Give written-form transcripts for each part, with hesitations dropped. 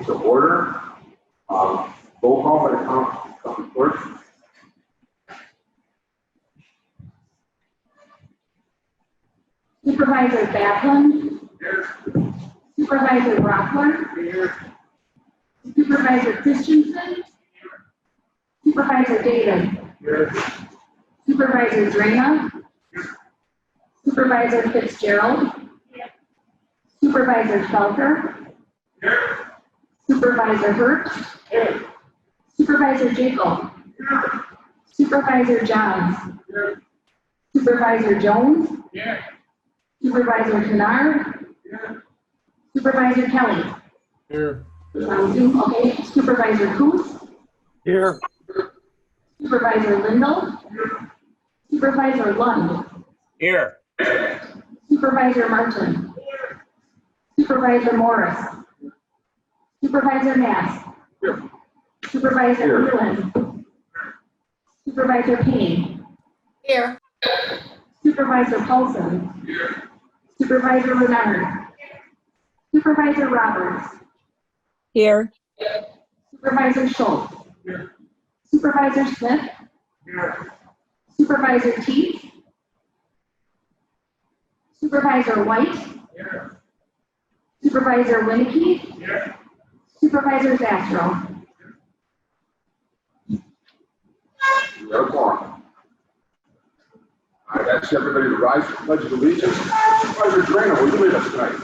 to order. Roll call by the county clerk. Supervisor Backlund. Here. Supervisor Rockler. Here. Supervisor Christensen. Supervisor Davis. Here. Supervisor Drana. Supervisor Fitzgerald. Supervisor Felker. Here. Supervisor Hurt. Here. Supervisor Jekyll. Here. Supervisor Johns. Here. Supervisor Jones. Here. Supervisor Kennard. Here. Supervisor Kelly. Here. On Zoom, okay. Supervisor Coons. Here. Supervisor Lindell. Supervisor Lund. Here. Supervisor Martin. Supervisor Morris. Supervisor Mass. Here. Supervisor Here. Leland. Supervisor Payne. Here. Supervisor Paulson. Here. Supervisor Renard. Supervisor Roberts. Here. Supervisor Schultz. Here. Supervisor Smith. Here. Supervisor Teets. Supervisor White. Here. Supervisor Winnicky. Here. Supervisor Zastro. We are quorum. I'd ask everybody to rise for the Pledge of Allegiance. Supervisor Drana, will you lead us tonight?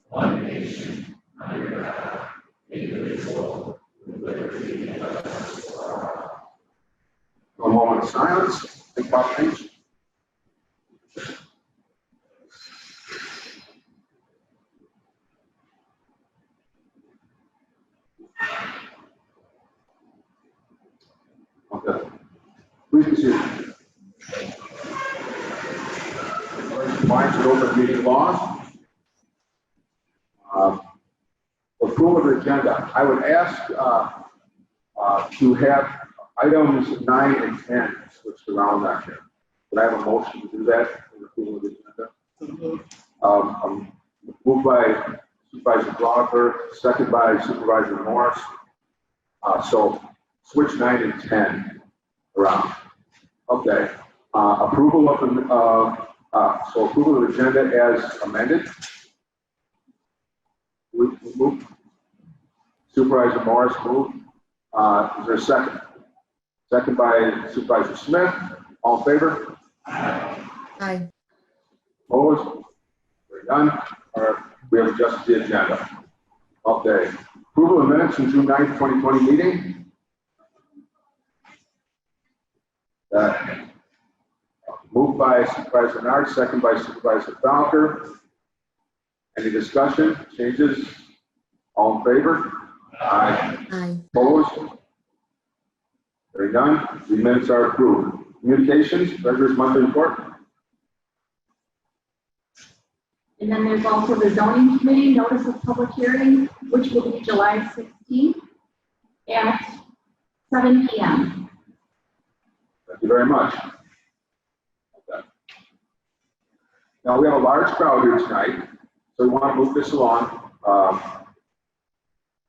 One nation, under God, indivisible, with liberty and justice for all. A moment of silence. Think about things. Okay. Please be seated. Compliance with open meeting laws. Approval of the agenda. I would ask to have items 9 and 10 switched around that here. Would I have a motion to do that in approval of the agenda? Moved by Supervisor Blocker, second by Supervisor Morris. So switch 9 and 10 around. Okay. Approval of the approval of the agenda as amended. Move. Supervisor Morris moved. Is there a second? Second by Supervisor Smith. All in favor? Aye. Opposed? Very none. All right. We have adjusted the agenda. Okay. Approval of minutes from June 9th, 2020 meeting. Moved by Supervisor Nard, second by Supervisor Falker. Any discussion, changes? All in favor? Aye. Aye. Opposed? Very none. The minutes are approved. Communications, Treasurer's monthly report. And then there's also the zoning committee notice of public hearing, which will be July 16th at 7 p.m. Thank you very much. Okay. Now we have a large crowd here tonight, so we want to move this along.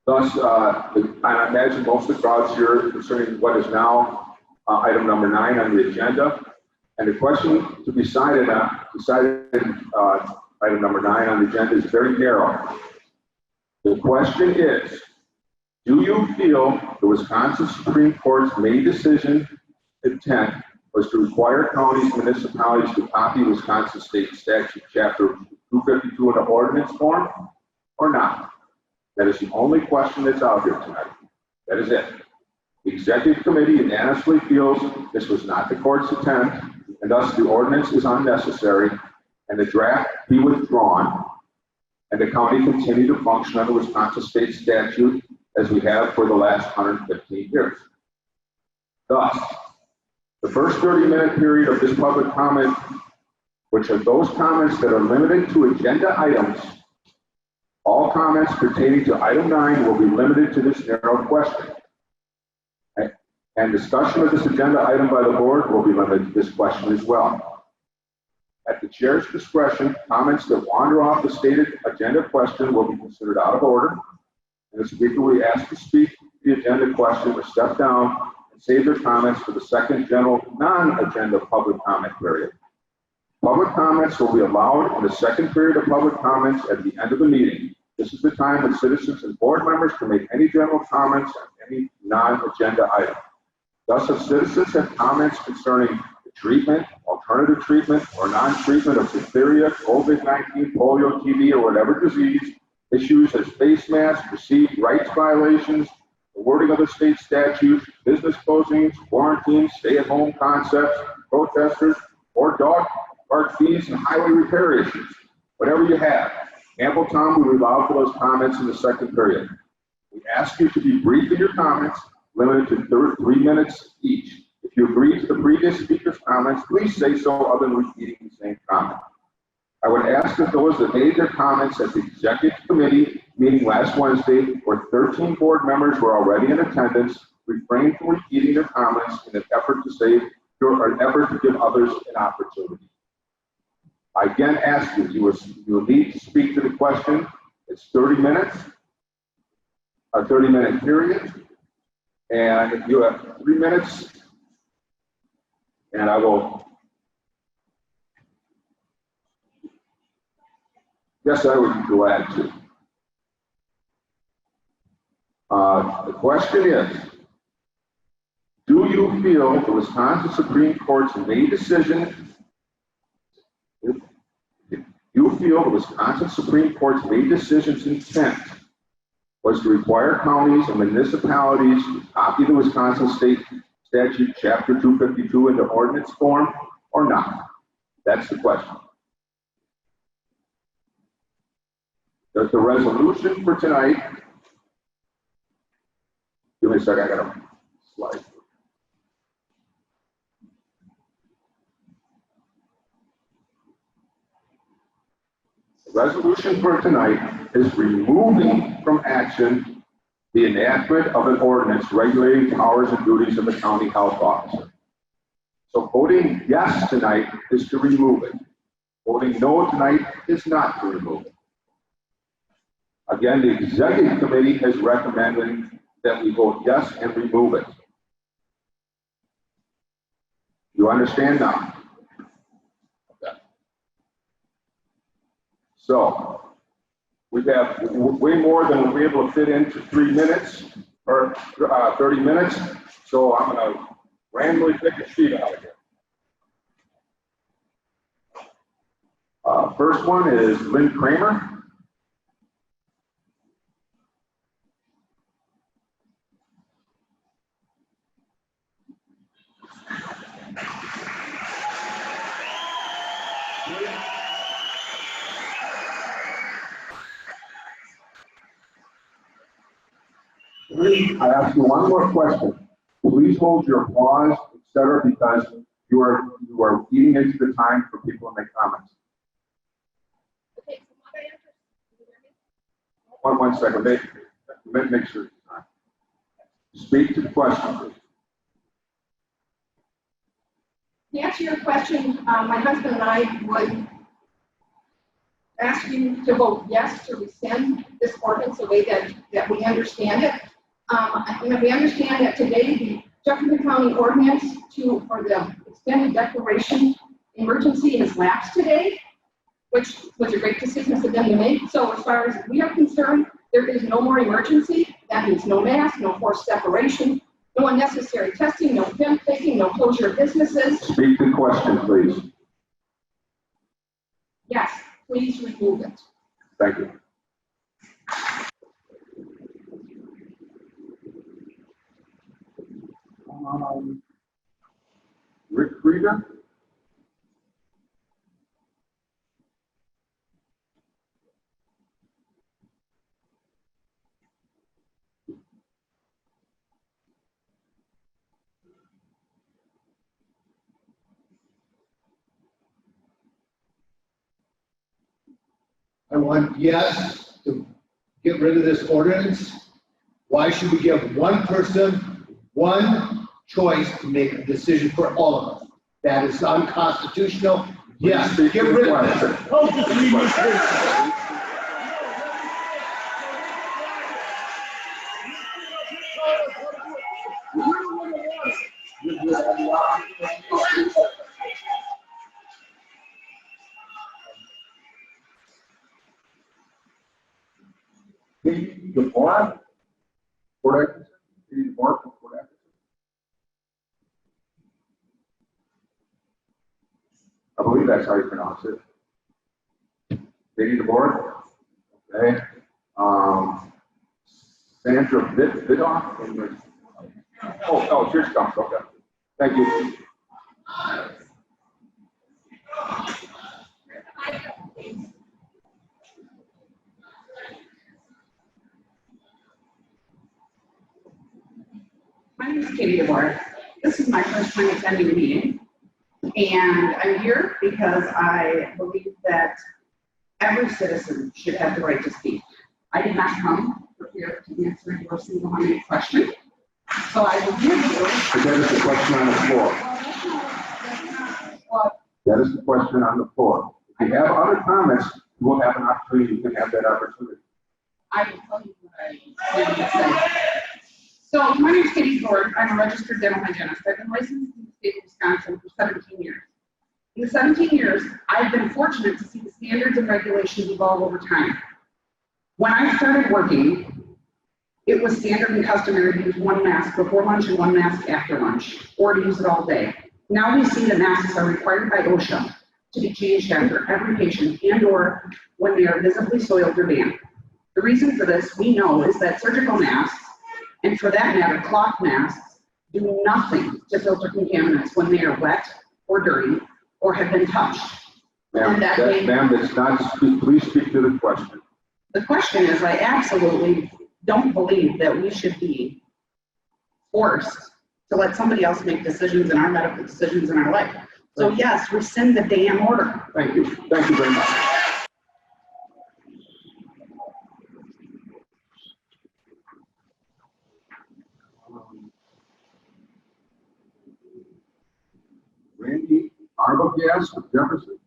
Thus, I imagine most of the crowds here concerning what is now item number 9 on the agenda. And the question to be decided item number 9 on the agenda is very narrow. The question is, do you feel the Wisconsin Supreme Court's May decision intent was to require counties and municipalities to copy Wisconsin State Statute Chapter 252 in the ordinance form or not? That is the only question that's out here tonight. That is it. The Executive Committee unanimously feels this was not the court's intent, and thus the ordinance is unnecessary, and the draft be withdrawn, and the county continue to function under Wisconsin State Statute as we have for the last 115 years. Thus, the first 30-minute period of this public comment, which are those comments that are limited to agenda items, all comments pertaining to item 9 will be limited to this narrow question. And discussion of this agenda item by the board will be limited to this question as well. At the chair's discretion, comments that wander off the stated agenda question will be considered out of order, and the speaker will be asked to speak the agenda question or step down and save their comments for the second general non-agenda public comment period. Public comments will be allowed in the second period of public comments at the end of the meeting. This is the time when citizens and board members can make any general comments on any non-agenda item. Thus, if citizens have comments concerning the treatment, alternative treatment, or non-treatment of diphtheria, COVID-19, polio, TB, or whatever disease, issues as face masks, perceived rights violations, the wording of the state statutes, business closings, quarantines, stay-at-home concepts, protesters, or dog park fees and highway repair issues, whatever you have, ample time will be allowed for those comments in the second period. We ask you to be brief in your comments, limited to 3 minutes each. If you agree to the previous speaker's comments, please say so other than repeating the same comment. I would ask that those that made their comments at the executive committee meeting last Wednesday, where 13 board members were already in attendance, refrain from repeating their comments in an effort to give others an opportunity. I again ask you will need to speak to the question. It's 30 minutes, a 30-minute period, and you have 3 minutes, and I will. Yes, I would be glad to. The question is, do you feel the Wisconsin Supreme Court's May decision, you feel the Wisconsin Supreme Court's May decision's intent was to require counties and municipalities to copy the Wisconsin State Statute Chapter 252 into ordinance form or not? That's the question. Does the resolution for tonight, give me a second, I got a slide. The resolution for tonight is removing from action the enactment of an ordinance regulating powers and duties of the county health officer. So voting yes tonight is to remove it. Voting no tonight is not to remove it. Again, the executive committee has recommended that we vote yes and remove it. You understand now? Okay. So, we have way more than we'll be able to fit into 3 minutes or 30 minutes. So I'm going to randomly pick a sheet out of here. First one is Lynn Kramer. I ask you one more question. Please hold your applause, etc., because you are eating into the time for people to make comments. Okay, so One second. Make sure it's time. Speak to the question, please. To answer your question, my husband and I would ask you to vote yes to rescind this ordinance the way that we understand it. We understand that today the Jefferson County ordinance for the extended declaration emergency has lapsed today, which was a great decision for them to make. So as far as we are concerned, there is no more emergency. That means no mask, no forced separation, no unnecessary testing, no pen taking, no closure of businesses. Speak to the question, please. Yes, please remove it. Thank you. Rick Krieger? I want yes to get rid of this ordinance. Why should we give one person one choice to make a decision for all of us. That is unconstitutional. Yes, get rid of that. Oh, just leave me free. The board, Atkinson, the board, Atkinson. I believe that's how you pronounce it. Katie DeBoer. Okay. Sandra Vidoff. Oh, here she comes. Okay. Thank you. My name is Katie DeBoer. This is my first time attending a meeting, and I'm here because I believe that every citizen should have the right to speak. I did not come prepared to answer your single-minded question, so I will give you. But that is the question on the floor. That is the question on the floor. If you have other comments, you will have an opportunity. You can have that opportunity. I will tell you what I need to say. So my name is Katie DeBoer. I'm a registered dental hygienist. I've been licensed in the state of Wisconsin for 17 years. In the 17 years, I've been fortunate to see the standards and regulations evolve over time. When I started working, it was standard and customary to use one mask before lunch and one mask after lunch, or to use it all day. Now we see that masks are required by OSHA to be changed after every patient and/or when they are visibly soiled or damp. The reason for this, we know, is that surgical masks, and for that matter, cloth masks, do nothing to filter contaminants when they are wet or dirty or have been touched. Ma'am, that's not, please speak to the question. The question is, I absolutely don't believe that we should be forced to let somebody else make decisions in our medical decisions in our life. So yes, rescind the damn order. Thank you. Thank you very much. Randy Arbogast of Jefferson.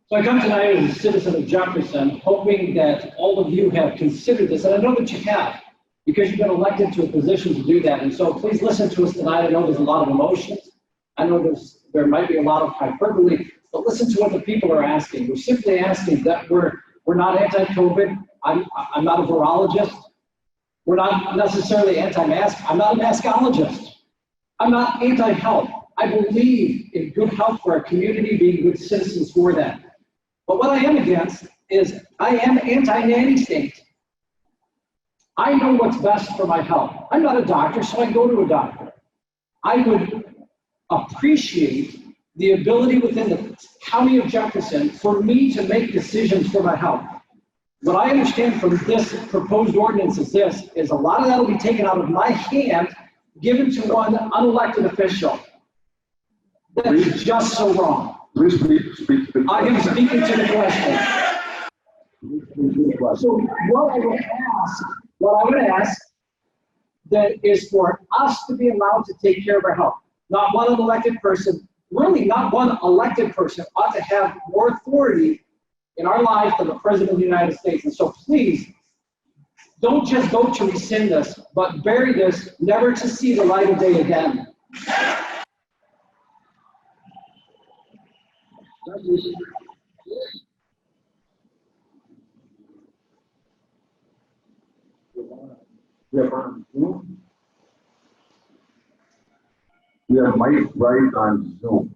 So I come tonight as a citizen of Jefferson, hoping that all of you have considered this, and I know that you have, because you've been elected to a position to do that. And so please listen to us tonight. I know there's a lot of emotions. I know there might be a lot of hyperbole, but listen to what the people are asking. We're simply asking that we're not anti-COVID. I'm not a virologist. We're not necessarily anti-mask. I'm not a mascologist. I'm not anti-health. I believe in good health for our community, being good citizens for that. But what I am against is I am anti-nanny state. I know what's best for my health. I'm not a doctor, so I go to a doctor. I would appreciate the ability within the county of Jefferson for me to make decisions for my health. What I understand from this proposed ordinance is a lot of that will be taken out of my hand, given to one unelected official. That's just so wrong. Please speak to the question. I am speaking to the question. So what I would ask that is for us to be allowed to take care of our health. Not one unelected person, really not one elected person ought to have more authority in our lives than the President of the United States. And so please, don't just vote to rescind this, but bury this, never to see the light of day again. We have Mike right on Zoom.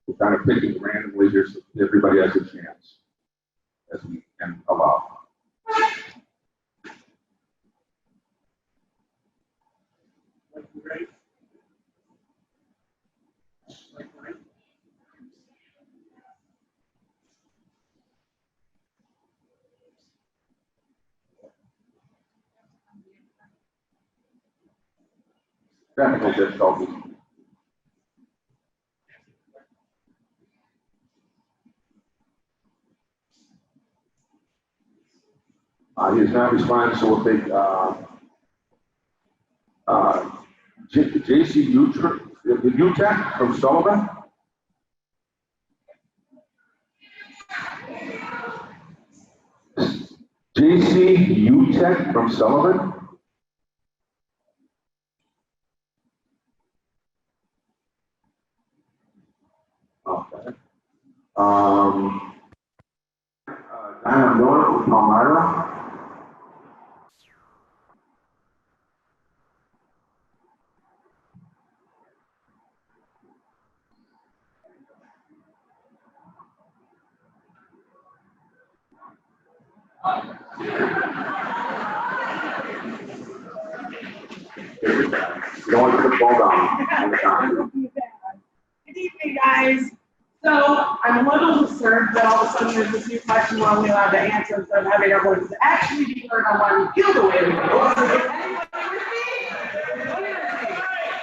We're kind of picking randomly here so everybody has a chance, as we can allow. technical difficulties. He is not responding, so we'll take J.C. Utech from Sullivan. J.C. Utech from Sullivan. Okay. Diana Miller from Palmyra. You don't want to put the ball down on the time. Good evening, guys. So I'm a little disturbed that all of a sudden there's this new question we're only allowed to answer instead of having our voices actually be heard on why we feel the way we do.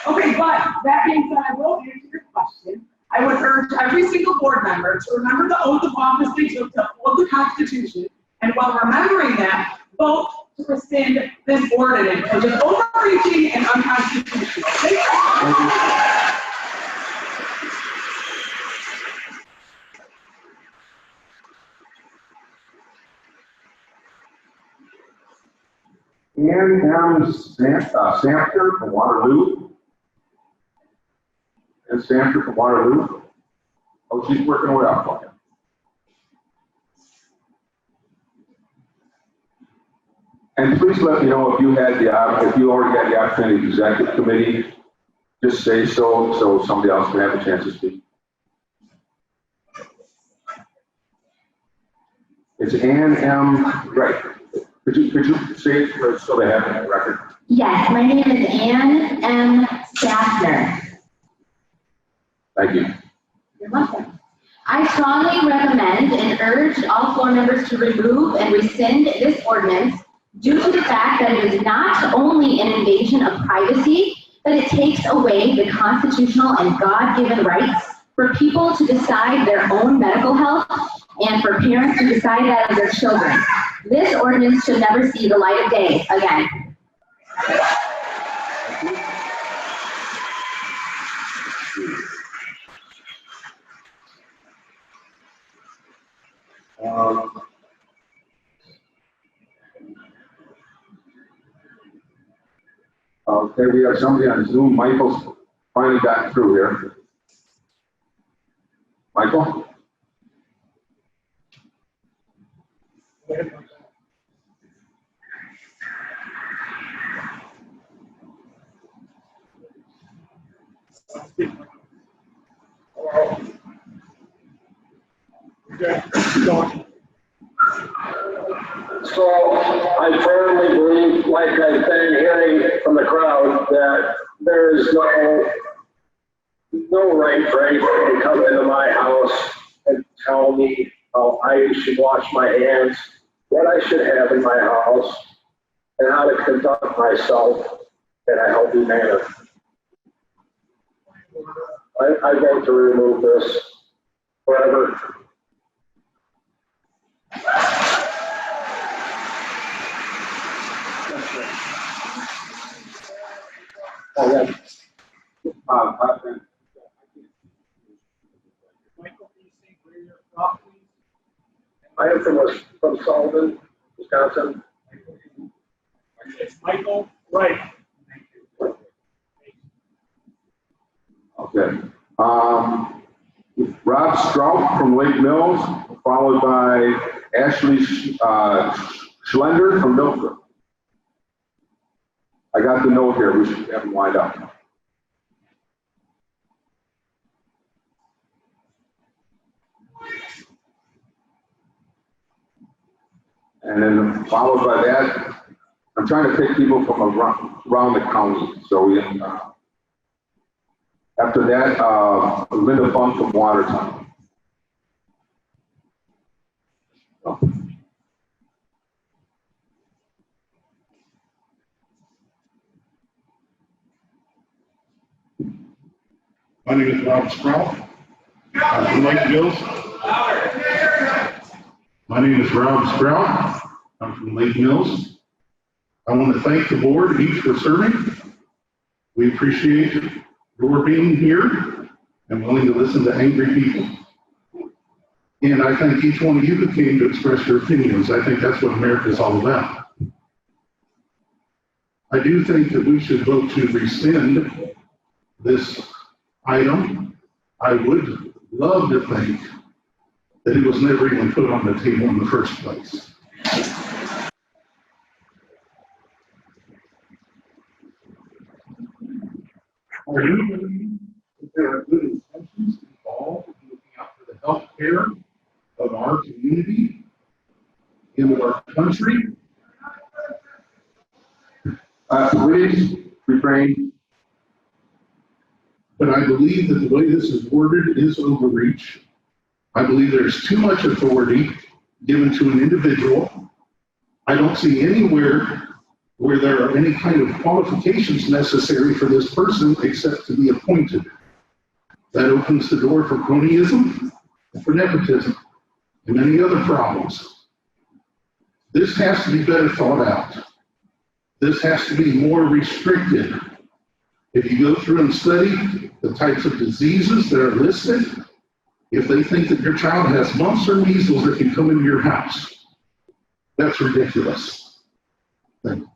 Okay, but that being said, I will answer your question. I would urge every single board member to remember the oath of office they took to uphold the Constitution, and while remembering that, vote to rescind this ordinance, which is overreaching and unconstitutional. Thank you. And Samter from Waterloo. And Samter from Waterloo. Oh, she's working her way up. Okay. And please let me know if you had if you already had the opportunity to executive committee, just say so somebody else can have a chance to speak. It's Ann M. Right. Could you say it so they have it on the record? Yes, my name is Ann M. Staffner. Thank you. You're welcome. I strongly recommend and urge all floor members to remove and rescind this ordinance due to the fact that it is not only an invasion of privacy, but it takes away the constitutional and God-given rights for people to decide their own medical health and for parents to decide that of their children. This ordinance should never see the light of day again. Okay, we have somebody on Zoom. Michael's finally gotten through here. Michael? So I firmly believe, like I've been hearing from the crowd, that there is no right for anyone to come into my house and tell me how I should wash my hands, what I should have in my house, and how to conduct myself in a healthy manner. I vote to remove this forever. Oh, yeah. I am from Sullivan, Wisconsin. It's Michael Wright. Okay. Rob Strout from Lake Mills, followed by Ashley Schlender from Milford. I got the note here. We should have them lined up. And then followed by that, I'm trying to take people from around the county. So we, after that, Linda Funk from Watertown. Oh. My name is Rob Sprout. I'm from Lake Mills. My name is Rob Sprout. I'm from Lake Mills. I want to thank the board each for serving. We appreciate your being here and willing to listen to angry people. And I thank each one of you who came to express your opinions. I think that's what America is all about. I do think that we should vote to rescind this item. I would love to think that it was never even put on the table in the first place. I do believe that there are good intentions involved in looking out for the health care of our community, in our country. Please refrain. But I believe that the way this is worded is overreach. I believe there's too much authority given to an individual. I don't see anywhere where there are any kind of qualifications necessary for this person except to be appointed. That opens the door for cronyism, for nepotism, and many other problems. This has to be better thought out. This has to be more restricted. If you go through and study the types of diseases that are listed, if they think that your child has mumps or measles that can come into your house, that's ridiculous. Thank you.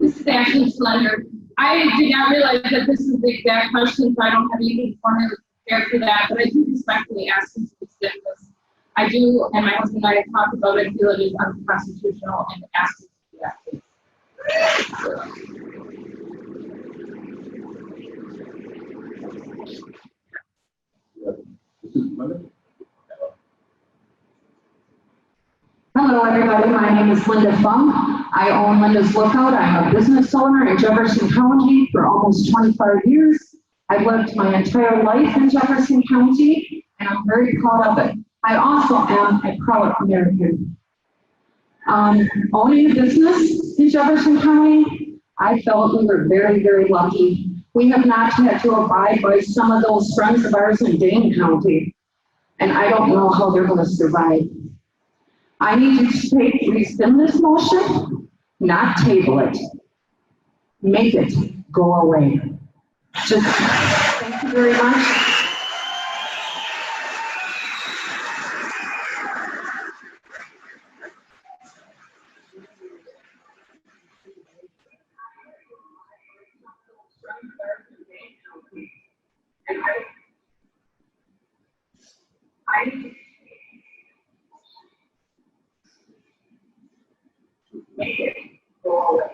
This is Ashley Slender. I did not realize that this is the exact question, so I don't have anything formally prepared for that, but I do respectfully ask you to extend this. I do, and my husband and I have talked about it, feel it is unconstitutional, and ask you to do that, please. Hello, everybody. My name is Linda Fung. I own Linda's Lookout. I'm a business owner in Jefferson County for almost 25 years. I've lived my entire life in Jefferson County, and I'm very proud of it. I also am a proud American. Owning a business in Jefferson County, I felt we were very, very lucky. We have not had to abide by some of those friends of ours in Dane County, and I don't know how they're going to survive. I need you to rescind this motion, not table it. Make it go away. Just thank you very much. Make it go away.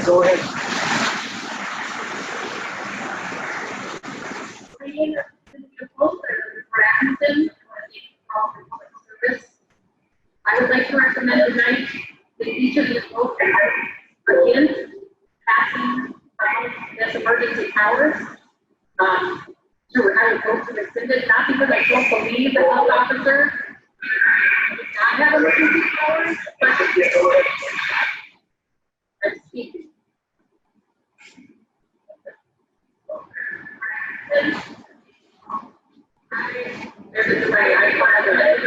Go ahead. I would like to recommend tonight that each of you vote against passing this emergency powers. I would vote to rescind it, not because I don't believe the health officer does not have emergency powers, but I'm speaking. There's a delay. I apologize.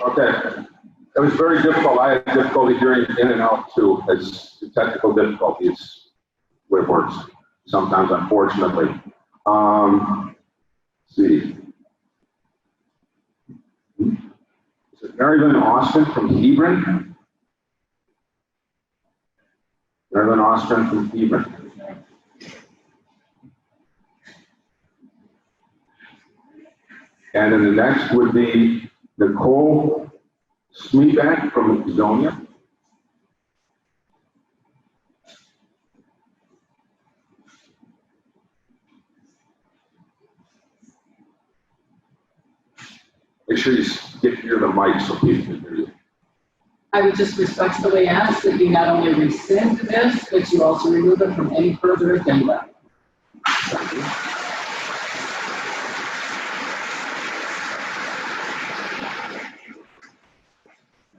Okay. It was very difficult. I had difficulty hearing in and out too. It's technical difficulties where it works sometimes, unfortunately. Let's see. Is it Mary Lynn Austin from Hebron? Mary Lynn Austin from Hebron. And then the next would be Nicole Smeeback from Zonia. Make sure you get near the mic so people can hear you. I would just respectfully ask that you not only rescind this, but you also remove it from any further agenda. Thank you.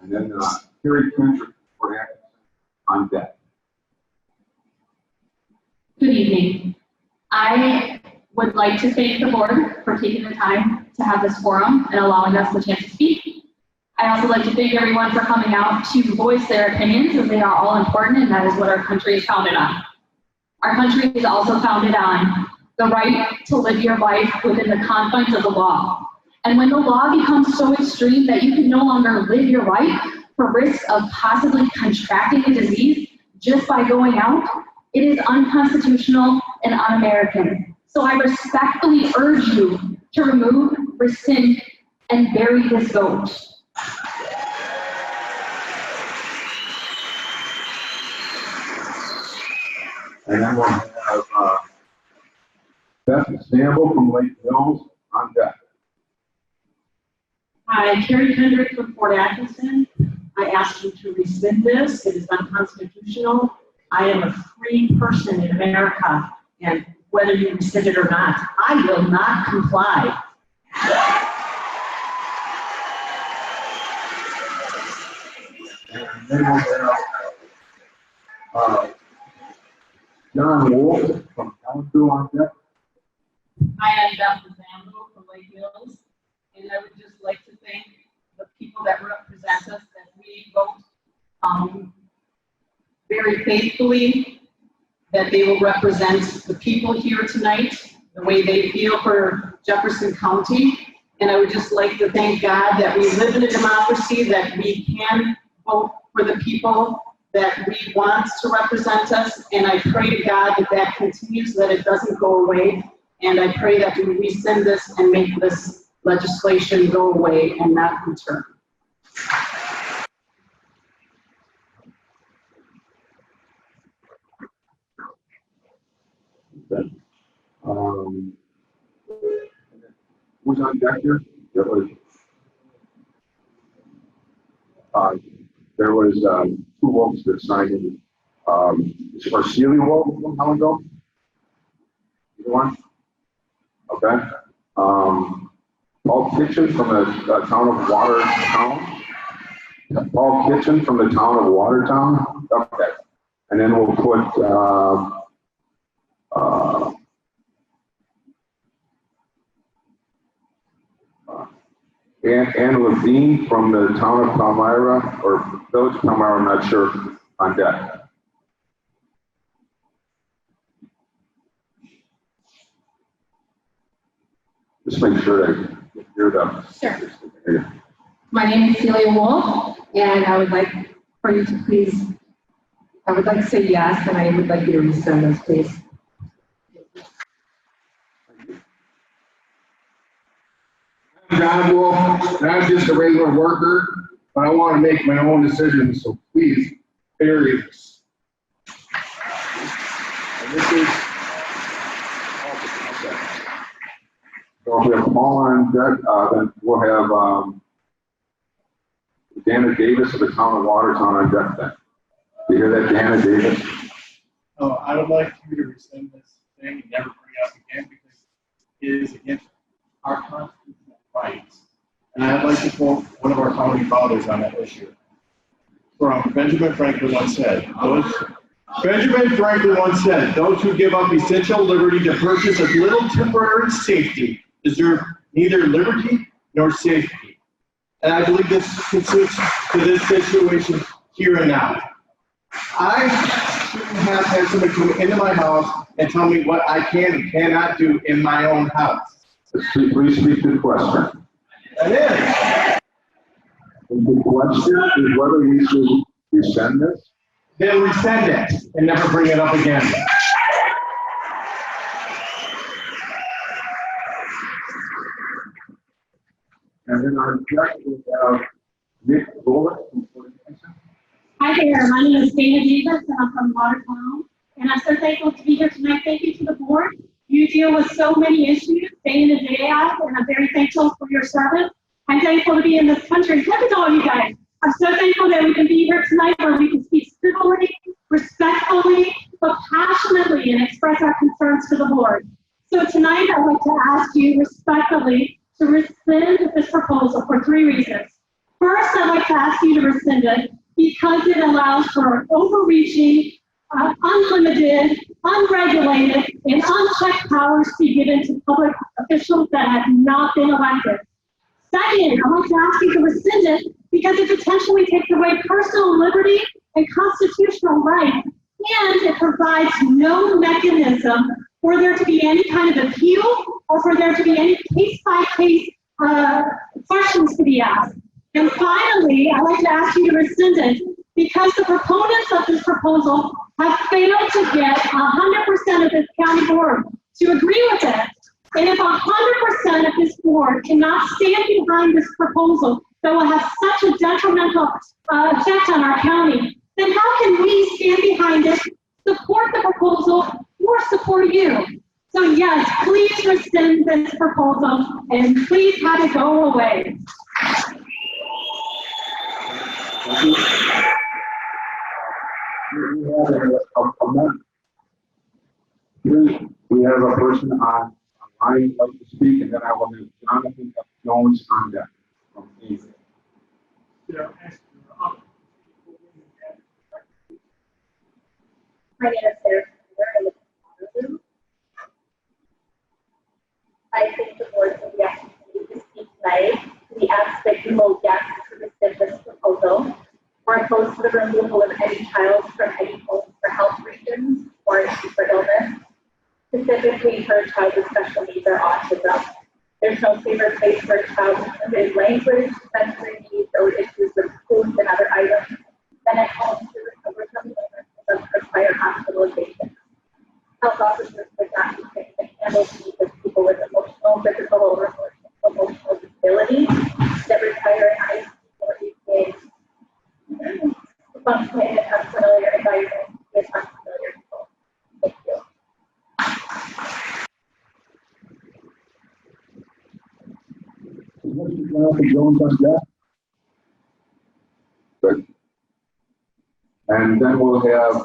And then Carrie Kendrick for Atkinson on deck. Good evening. I would like to thank the board for taking the time to have this forum and allowing us the chance to speak. I also like to thank everyone for coming out to voice their opinions, as they are all important, and that is what our country is founded on. Our country is also founded on the right to live your life within the confines of the law. And when the law becomes so extreme that you can no longer live your life for risk of possibly contracting a disease just by going out, it is unconstitutional and un-American. So I respectfully urge you to remove, rescind, and bury this vote. And then we'll have Beth Sample from Lake Hills on deck. Hi, Carrie Kendrick from Fort Atkinson. I ask you to rescind this. It is unconstitutional. I am a free person in America, and whether you rescind it or not, I will not comply. And then we'll have John Wolf from Kalamazoo on deck. I am Jefferson from Lake Hills, and I would just like to thank the people that represent us, that we vote very faithfully, that they will represent the people here tonight, the way they feel for Jefferson County. And I would just like to thank God that we live in a democracy, that we can vote for the people that we want to represent us. And I pray to God that that continues, that it doesn't go away. And I pray that we rescind this and make this legislation go away and not return. Okay. Who's on deck here? There was two wolves that signed in. Or Sealy Wolf from how ago? Either one? Okay. Paul Kitchen from the town of Watertown. Paul Kitchen from the town of Watertown. Okay. And then we'll put Ann Levine from the town of Palmyra, or Village of Palmyra, I'm not sure, on deck. Just make sure that you're the. Sure. My name is Celia Wolf, and I would like for you to please, I would like to say yes, and I would like you to rescind this, please. I'm John Wolf, and I'm just a regular worker, but I want to make my own decisions, so please bury this. And this is. So if we have Paul on deck, then we'll have Dana Davis of the town of Watertown on deck then. You hear that, Dana Davis? Oh, I would like you to rescind this thing and never bring it up again because it is against our constitutional rights. And I'd like to quote one of our founding fathers on that issue. From Benjamin Franklin once said, those who give up essential liberty to purchase a little temporary safety deserve neither liberty nor safety. And I believe this consists to this situation here and now. I shouldn't have had somebody come into my house and tell me what I can and cannot do in my own house. Please speak to the question. That is. The question is whether we should rescind this? Then rescind it and never bring it up again. And then our judge will have Nick Bullock from Fort Jackson. Hi there, my name is Dana Davis, and I'm from Watertown. And I'm so thankful to be here tonight. Thank you to the board. You deal with so many issues day in and day out, and I'm very thankful for your service. I'm thankful to be in this country. Look at all you guys. I'm so thankful that we can be here tonight where we can speak civilly, respectfully, but passionately and express our concerns to the board. So tonight I'd like to ask you respectfully to rescind this proposal for 3 reasons. First, I'd like to ask you to rescind it because it allows for overreaching, unlimited, unregulated, and unchecked powers to be given to public officials that have not been elected. Second, I'd like to ask you to rescind it because it potentially takes away personal liberty and constitutional rights, and it provides no mechanism for there to be any kind of appeal or for there to be any case-by-case questions to be asked. And finally, I'd like to ask you to rescind it because the proponents of this proposal have failed to get 100% of this county board to agree with it. And if 100% of this board cannot stand behind this proposal that will have such a detrimental effect on our county, then how can we stand behind it, support the proposal, or support you? So yes, please rescind this proposal and please have it go away. We have a person online who'd like to speak, and then I will have Jonathan F. Jones on deck from East. My name is Sarah. I live in Honolulu. I think the board will be asking me to speak tonight. We ask that you vote yes to rescind this proposal. We're opposed to the removal of any child from any home for health reasons or for illness, specifically for a child with special needs or autism. There's no safer place for a child with limited language, sensory needs, or issues with food and other items than at home to recover from illness and require hospitalization. Health officers would not be trained to handle the needs of people with emotional, physical, or emotional disabilities that require an ICU or EPA function in an unfamiliar environment with unfamiliar people. Thank you. Jonathan Jones on deck. Good. And then we'll have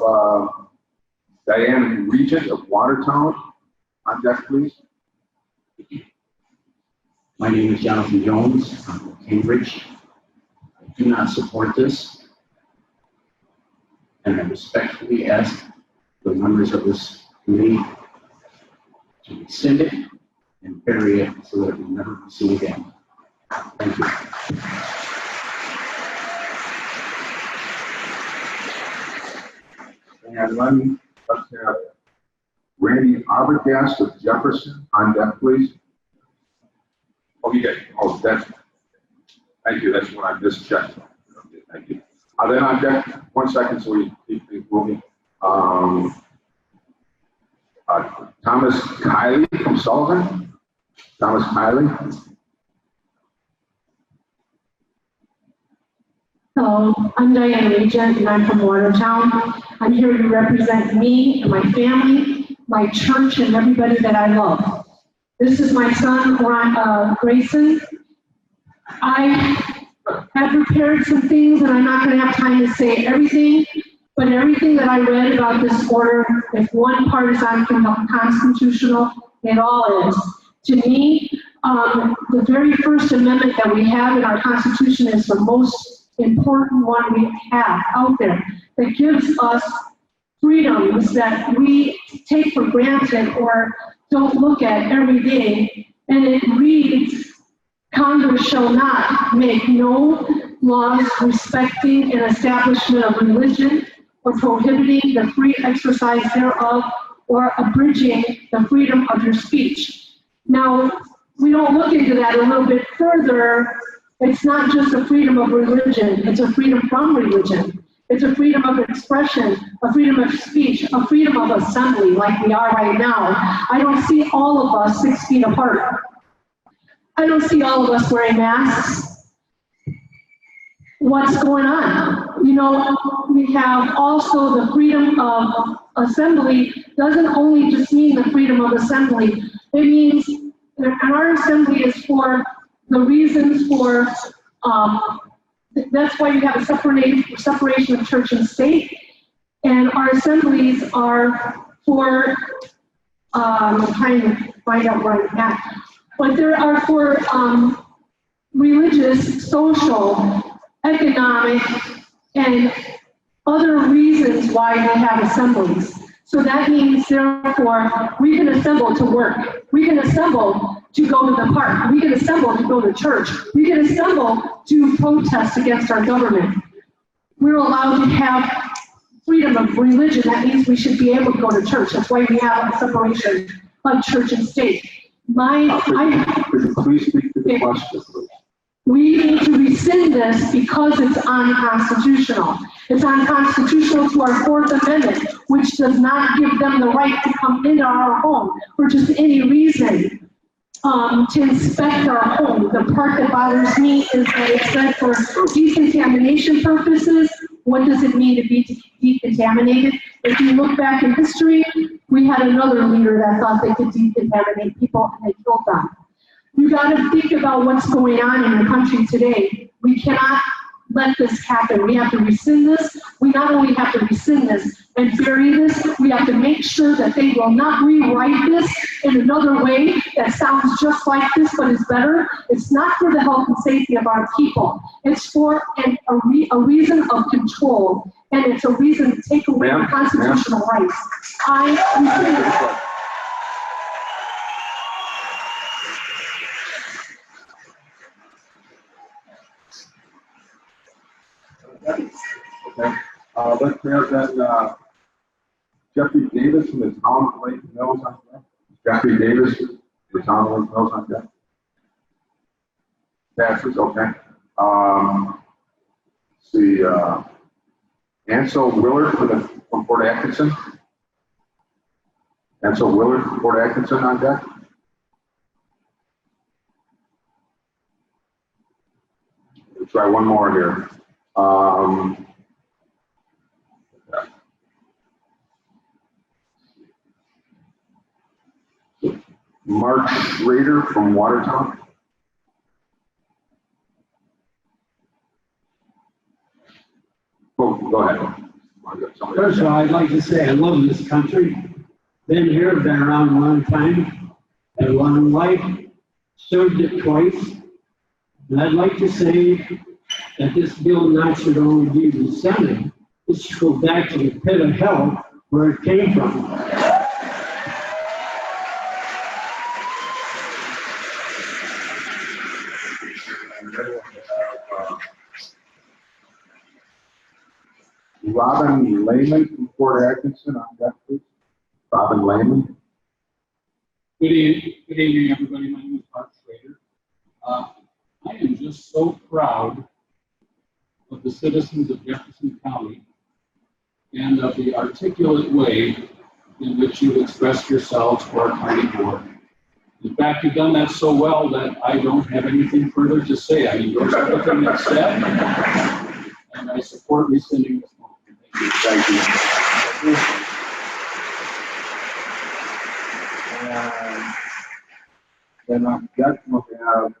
Diane Regent of Watertown on deck, please. My name is Jonathan Jones. I'm from Cambridge. I do not support this. And I respectfully ask the members of this committee to rescind it and bury it so that it will never be seen again. Thank you. And let's have Randy Arbogast of Jefferson on deck, please. Oh, you did. Oh, thank you. That's what I just checked. Okay, thank you. Then on deck, 1 second, so we keep things moving. Thomas Kiley from Sullivan. Thomas Kiley. Hello, I'm Diane Regent, and I'm from Watertown. I'm here to represent me and my family, my church, and everybody that I love. This is my son, Grayson. I have prepared some things, and I'm not going to have time to say everything, but everything that I read about this order, if one part is unconstitutional, it all is. To me, the very first amendment that we have in our Constitution is the most important one we have out there that gives us freedoms that we take for granted or don't look at every day. And it reads, Congress shall not make no laws respecting an establishment of religion or prohibiting the free exercise thereof or abridging the freedom of your speech. Now, we don't look into that a little bit further. It's not just a freedom of religion, it's a freedom from religion. It's a freedom of expression, a freedom of speech, a freedom of assembly like we are right now. I don't see all of us 6 feet apart. I don't see all of us wearing masks. What's going on? You know, we have also the freedom of assembly doesn't only just mean the freedom of assembly. It means that our assembly is for the reasons for, that's why you have a separation of church and state. And our assemblies are for, I'm trying to find out where I'm at, but there are for religious, social, economic, and other reasons why we have assemblies. So that means, therefore, we can assemble to work. We can assemble to go to the park. We can assemble to go to church. We can assemble to protest against our government. We're allowed to have freedom of religion. That means we should be able to go to church. That's why we have a separation of church and state. Could you please speak to the question, please? We need to rescind this because it's unconstitutional. It's unconstitutional to our Fourth Amendment, which does not give them the right to come into our home for just any reason, to inspect our home. The part that bothers me is that it's said for decontamination purposes. What does it mean to be decontaminated? If you look back in history, we had another leader that thought they could decontaminate people and they killed them. You got to think about what's going on in the country today. We cannot let this happen. We have to rescind this. We not only have to rescind this and bury this, we have to make sure that they will not rewrite this in another way that sounds just like this but is better. It's not for the health and safety of our people. It's for a reason of control, and it's a reason to take away our constitutional rights. I rescind this. Okay, let's have then, Jeffrey Davis from the town of Lake Mills on deck. Jeffrey Davis, the town of Lake Mills on deck. Passes, okay. Let's see, Ansel Willard from Port Atkinson. Ansel Willard from Port Atkinson on deck. We'll try one more here. Mark Schrader from Watertown. Oh, go ahead. First of all, I'd like to say I love this country. Been here, been around a long time, had a long life, served it twice. And I'd like to say that this bill not should only be rescinded, it should go back to the pit of hell where it came from. Robin Lehman from Port Atkinson on deck, please. Robin Lehman. Good evening, everybody. My name is Mark Schrader. I am just so proud of the citizens of Jefferson County and of the articulate way in which you expressed yourselves for our county board. In fact, you've done that so well that I don't have anything further to say. I endorse everything that's said, and I support rescinding this motion. Thank you. And then on deck we have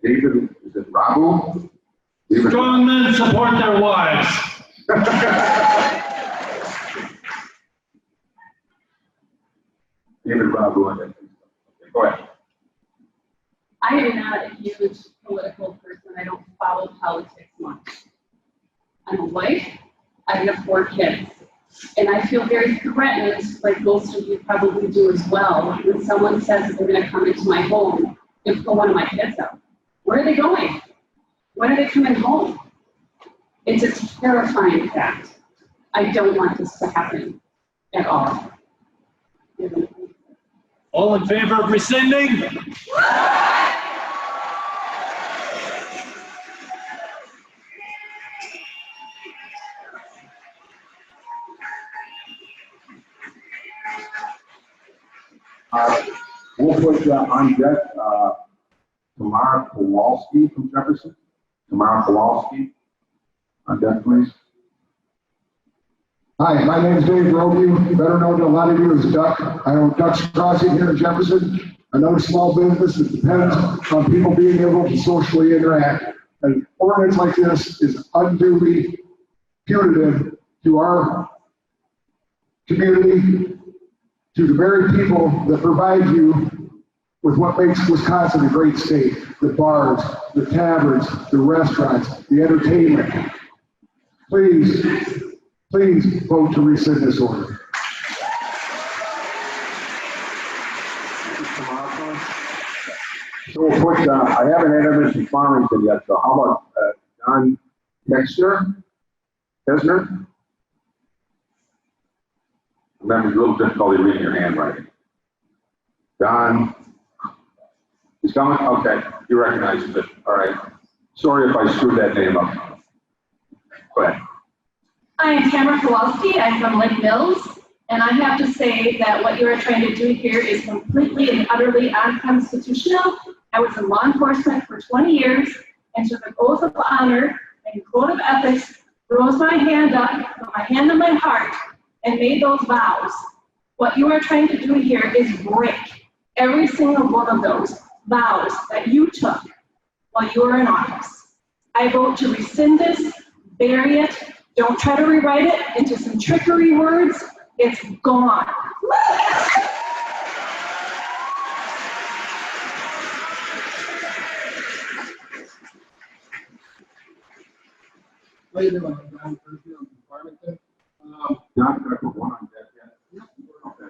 David, is it Rabu? Strong men support their wives. David Rabu on deck. Okay, go ahead. I am not a huge political person. I don't follow politics much. I'm a wife. I have 4 kids. And I feel very threatened, like most of you probably do as well, when someone says that they're going to come into my home and pull one of my kids out. Where are they going? When are they coming home? It's a terrifying fact. I don't want this to happen at all. All in favor of rescinding? We'll put on deck Tamara Kowalski from Jefferson? Tamara Kowalski on deck, please. Hi, my name is Dave Roby, better known to a lot of you as Duck. I own Duck's Crossing here in Jefferson, another small business that depends on people being able to socially interact. An ordinance like this is unduly punitive to our community, to the very people that provide you with what makes Wisconsin a great state. The bars, the taverns, the restaurants, the entertainment. Please vote to rescind this order. So we'll put, I haven't had Emerson Farmington yet, so how about John Texner? Remember, it's a little difficulty reading your handwriting. John, he's coming? Okay, you recognize it. All right. Sorry if I screwed that name up. Go ahead. I am Tamara Kowalski. I'm from Lake Mills, and I have to say that what you are trying to do here is completely and utterly unconstitutional. I was in law enforcement for 20 years, and took an oath of honor and code of ethics, rose my hand up, put my hand on my heart, and made those vows. What you are trying to do here is break every single one of those vows that you took while you were in office. I vote to rescind this, bury it. Don't try to rewrite it into some trickery words. It's gone. How you doing? I'm John Thursday from Farmington. John, can I put one on deck yet? Okay.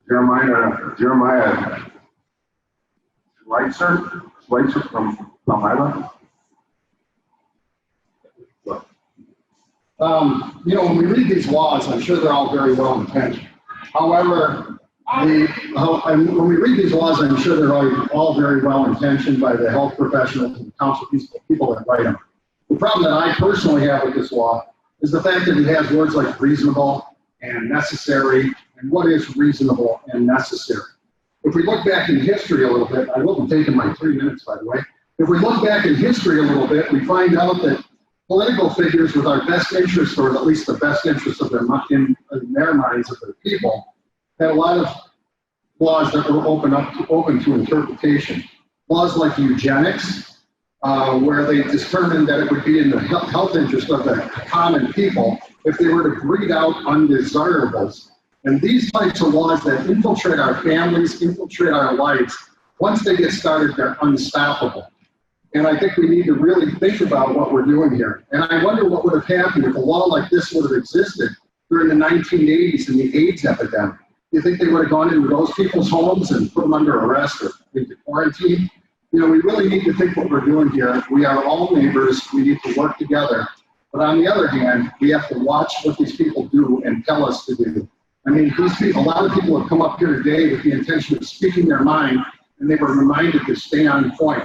Jeremiah Schweitzer from Palmyra. When we read these laws, I'm sure they're all very well intentioned. However, when we read these laws, I'm sure they're all very well intentioned by the health professionals and council people that write them. The problem that I personally have with this law is the fact that it has words like reasonable and necessary, and what is reasonable and necessary. If we look back in history a little bit, I will be taking my 3 minutes, by the way. If we look back in history a little bit, we find out that political figures with our best interest, or at least the best interest of in their minds of their people, had a lot of laws that were open to interpretation. Laws like eugenics, where they determined that it would be in the health interest of the common people if they were to breed out undesirables. And these types of laws that infiltrate our families, infiltrate our lives, once they get started, they're unstoppable. And I think we need to really think about what we're doing here. And I wonder what would have happened if a law like this would have existed during the 1980s and the AIDS epidemic. Do you think they would have gone into those people's homes and put them under arrest or into quarantine? We really need to think what we're doing here. We are all neighbors. We need to work together. But on the other hand, we have to watch what these people do and tell us to do. I mean, these people, a lot of people have come up here today with the intention of speaking their mind, and they were reminded to stay on point.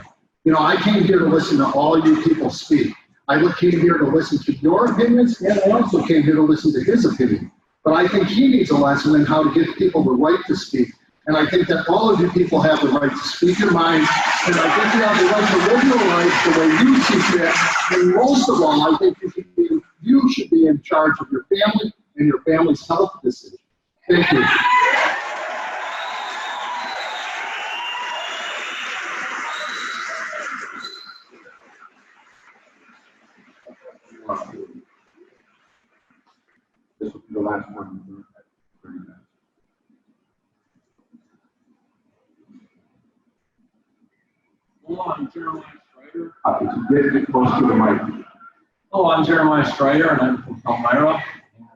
I came here to listen to all you people speak. I came here to listen to your opinions, and I also came here to listen to his opinion. But I think he needs a lesson in how to give people the right to speak. And I think that all of you people have the right to speak your minds, and I think you have the right to live your life the way you see fit. And most of all, I think you should be in charge of your family and your family's health decisions. Thank you. This will be the last one. Hello, I'm Jeremiah Strider. Get it close to the mic. Hello, I'm Jeremiah Strider, and I'm from Palmyra.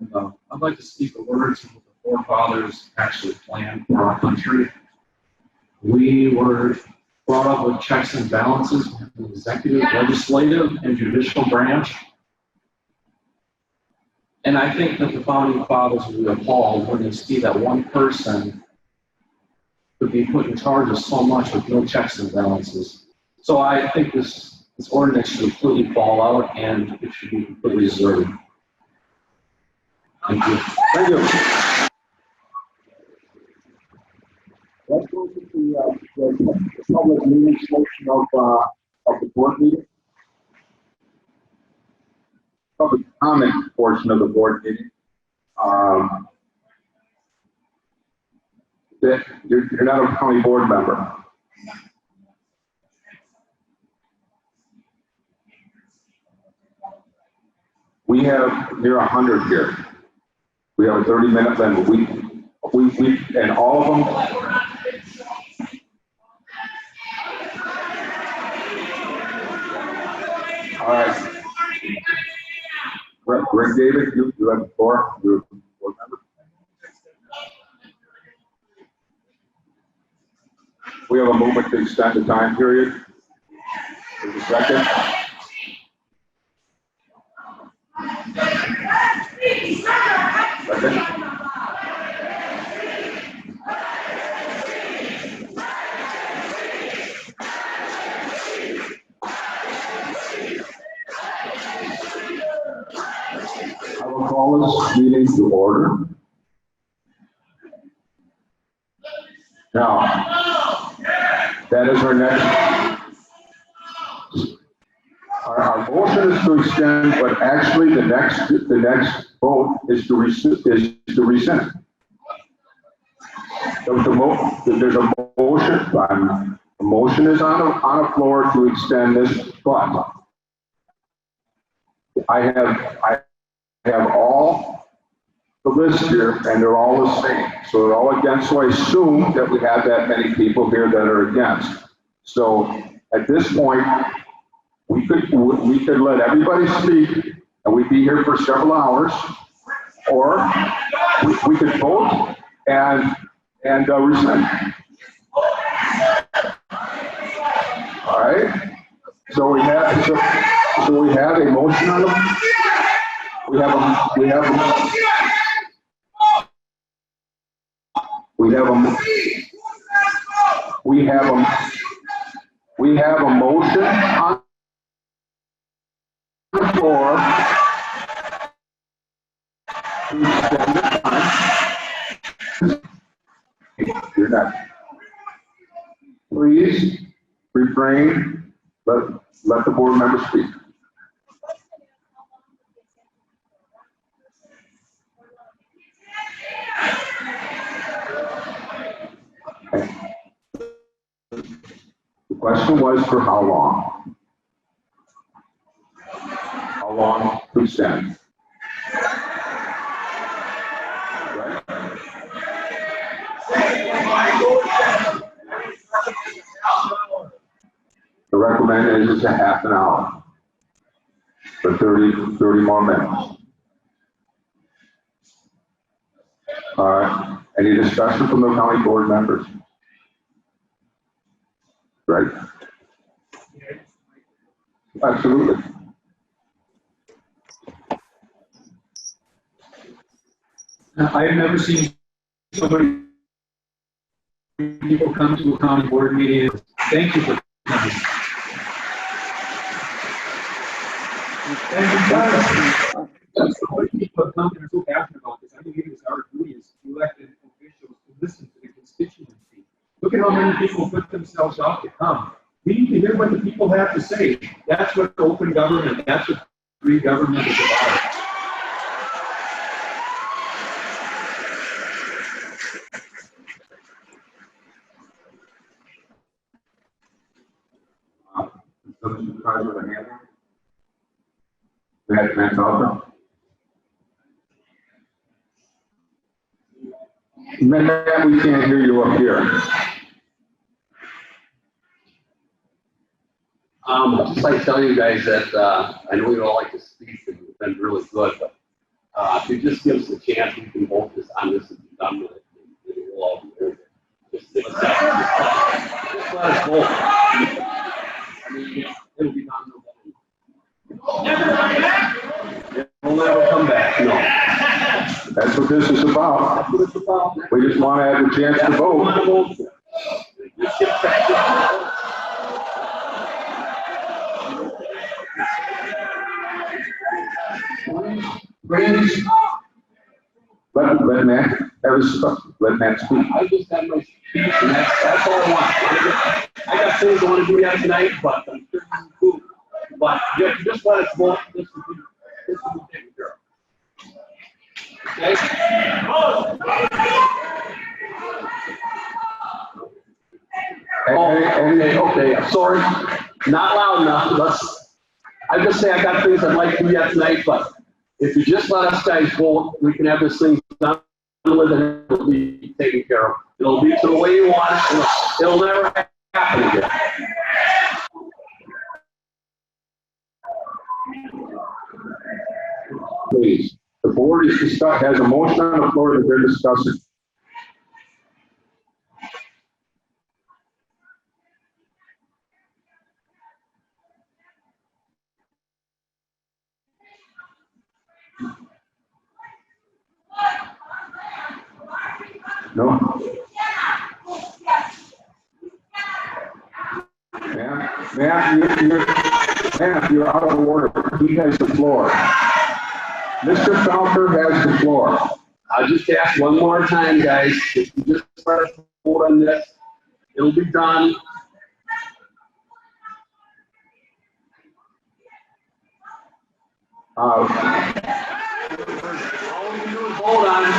And I'd like to speak a word to what the forefathers actually planned for our country. We were brought up with checks and balances in the executive, legislative, and judicial branch. And I think that the founding fathers would be appalled when they see that one person could be put in charge of so much with no checks and balances. So I think this this ordinance should completely fall out and it should be completely deserted. Thank you. Thank you. Let's go to the public meeting section of the board meeting. Public comment portion of the board meeting. That you're not a county board member. We have near 100 here. We have a 30-minute limit. We, and all of them. All right. Greg David, you have the floor. You're a board member. We have a movement to extend the time period. There's a second. Second. I will call this meeting to order. Now, that is our next. Our motion is to extend, but actually the next vote is to rescind. There's a motion. A motion is on the floor to extend this, but I have all the list here, and they're all the same. So they're all against. So I assume that we have that many people here that are against. So at this point, we could let everybody speak, and we'd be here for several hours, or we could vote and rescind. All right. So we have a motion on the. We have a motion on the floor to extend the time. You're not. Please refrain. Let the board members speak. The question was for how long? How long to extend? Right? The recommended is a half an hour for 30 more minutes. All right. Any discussion from the county board members? Right? Absolutely. I've never seen so many people come to a county board meeting. Thank you for coming. And that's the way people have come and are so passionate about this. I believe it is our duty as elected officials to listen to the constituency. Look at how many people put themselves out to come. We need to hear what the people have to say. That's what open government, that's what free government is about. Supervisor with a hand. Matt Alpha. Matt, we can't hear you up here. Just like telling you guys that I know you all like to speak and it's been really good, but if you just give us a chance, we can vote this on this and be done with it. And we'll all be there. Just give us that. Just let us vote. I mean, it'll be done. We'll never come back. No. That's what this is about. That's what it's about. We just want to have a chance to vote. Please. Let Matt, let Matt speak. I just had my speech, and that's all I want. I got things I want to do yet tonight, but I'm sure this is cool. But just let us know, this will be taken care of. Okay? Okay, sorry, not loud enough, I just say I got things I'd like to do yet tonight, but if you just let us guys vote, we can have this thing done with and it'll be taken care of. It'll be to the way you want it, it'll never happen again. Please, the board has a motion on the floor that they're discussing. No? Ma'am, you're out of order. He has the floor. Mr. Falker has the floor. I'll just ask one more time, guys, if you just let us vote on this, it'll be done. All we can do is vote on it,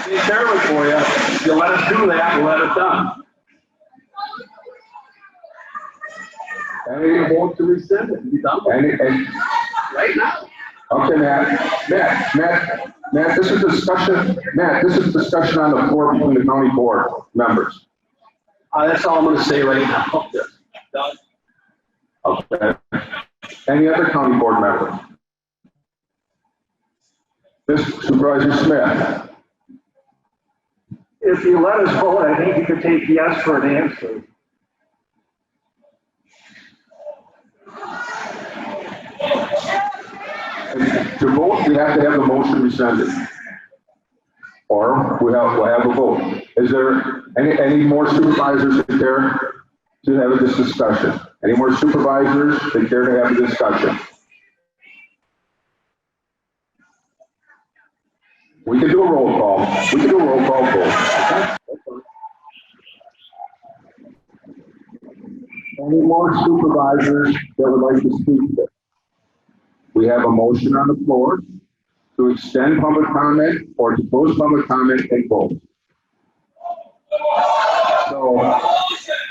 take care of it for you. If you let us do that, we'll have it done. And we vote to rescind it and be done with it. Right now. Okay, Matt, this is discussion on the floor between the county board members. That's all I'm gonna say right now. Done. Okay. Any other county board member? Mr. Supervisor Smith. If you let us vote, I think you could take yes for an answer. To vote, we have to have the motion rescinded. Or we'll have a vote. Is there any more supervisors that care to have this discussion? Any more supervisors that care to have a discussion? We can do a roll call. We can do a roll call vote. Any more supervisors that would like to speak to? We have a motion on the floor to extend public comment or to close public comment and vote. So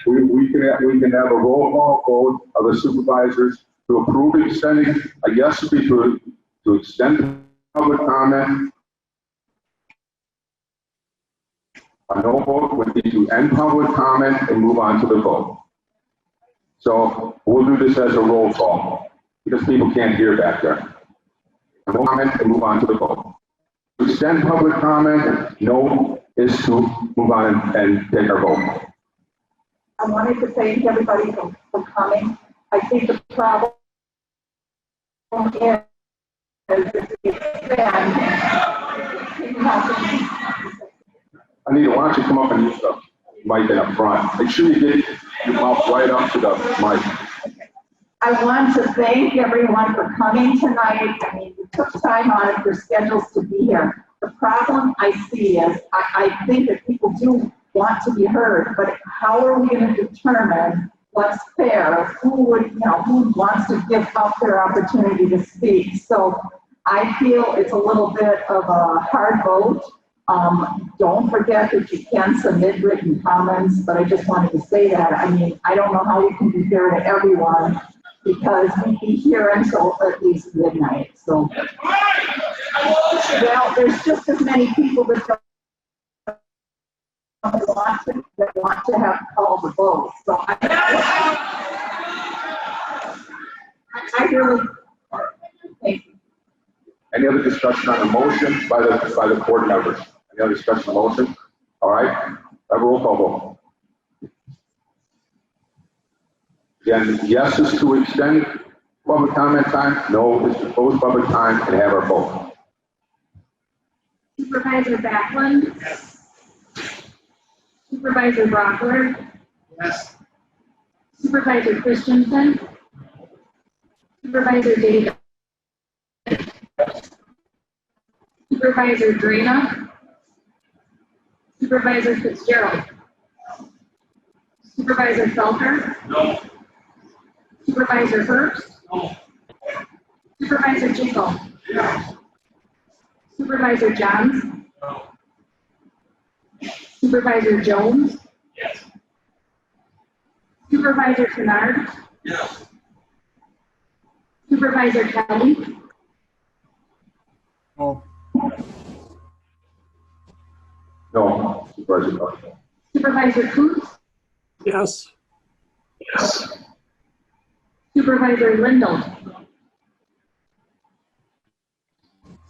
we can have a roll call vote of the supervisors to approve extending, a yes would be to extend public comment. A no vote would be to end public comment and move on to the vote. So we'll do this as a roll call because people can't hear back there. No comment and move on to the vote. To extend public comment, no is to move on and take our vote. I wanted to thank everybody for coming. I think the problem is Anita, why don't you come up and use the mic in up front? Make sure you get your mouth right up to the mic. I want to thank everyone for coming tonight. I mean, you took time out of your schedules to be here. The problem I see is I think that people do want to be heard, but how are we going to determine what's fair? Who wants to give up their opportunity to speak? So I feel it's a little bit of a hard vote. Don't forget that you can submit written comments, but I just wanted to say that. I mean, I don't know how we can be fair to everyone because we'd be here until at least midnight. So, well, there's just as many people that want to have called the vote. So I really thank you. Any other discussion on the motion by the board members? Any other discussion on the motion? All right, have a roll call vote. Again, yes is to extend public comment time, no is to close public time and have our vote. Supervisor Backlund? Yes. Supervisor Brockler? Yes. Supervisor Christensen? Supervisor Davis? Supervisor Drana. Supervisor Fitzgerald. Supervisor Felker. No. Supervisor Herbst. No. Supervisor Jingle. Yes. Supervisor Johns. No. Supervisor Jones. Yes. Supervisor Kennard. Yes. Supervisor Kelly. No. No. Supervisor Kelly. Supervisor Coons. Yes. Yes. Supervisor Lindell.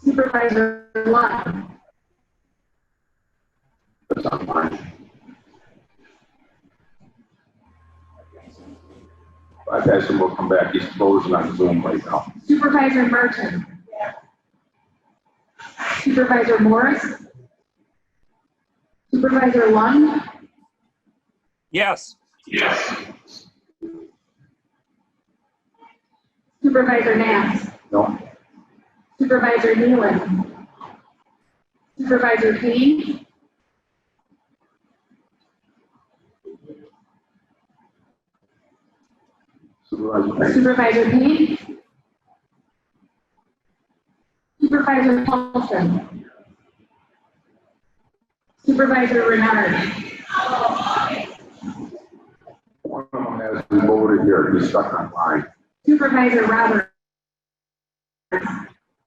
Supervisor Lott. That's not mine. I've had some will come back. He's frozen on Zoom right now. Supervisor Martin. Supervisor Morris. Supervisor Lund. Yes. Yes. Supervisor Nance. No. Supervisor Nealon. Supervisor Payne. Supervisor Payne. Supervisor Paulson. Supervisor Renard. One of them has been voted here. He's stuck on line. Supervisor Roberts.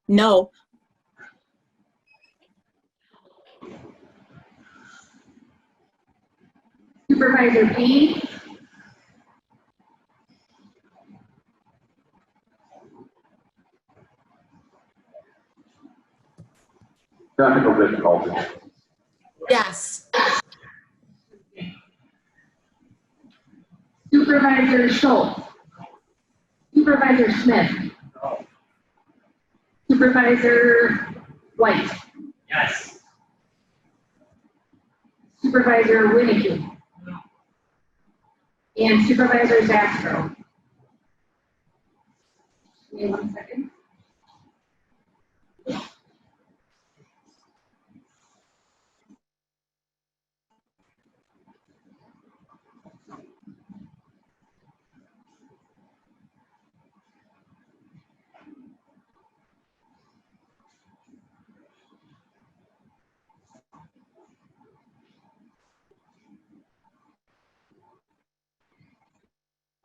No. Supervisor Payne. Technical difficulties. Yes. Supervisor Schultz. Supervisor Smith. Supervisor White. Yes. Supervisor Winnicke. And Supervisor Zastro. Give me 1 second.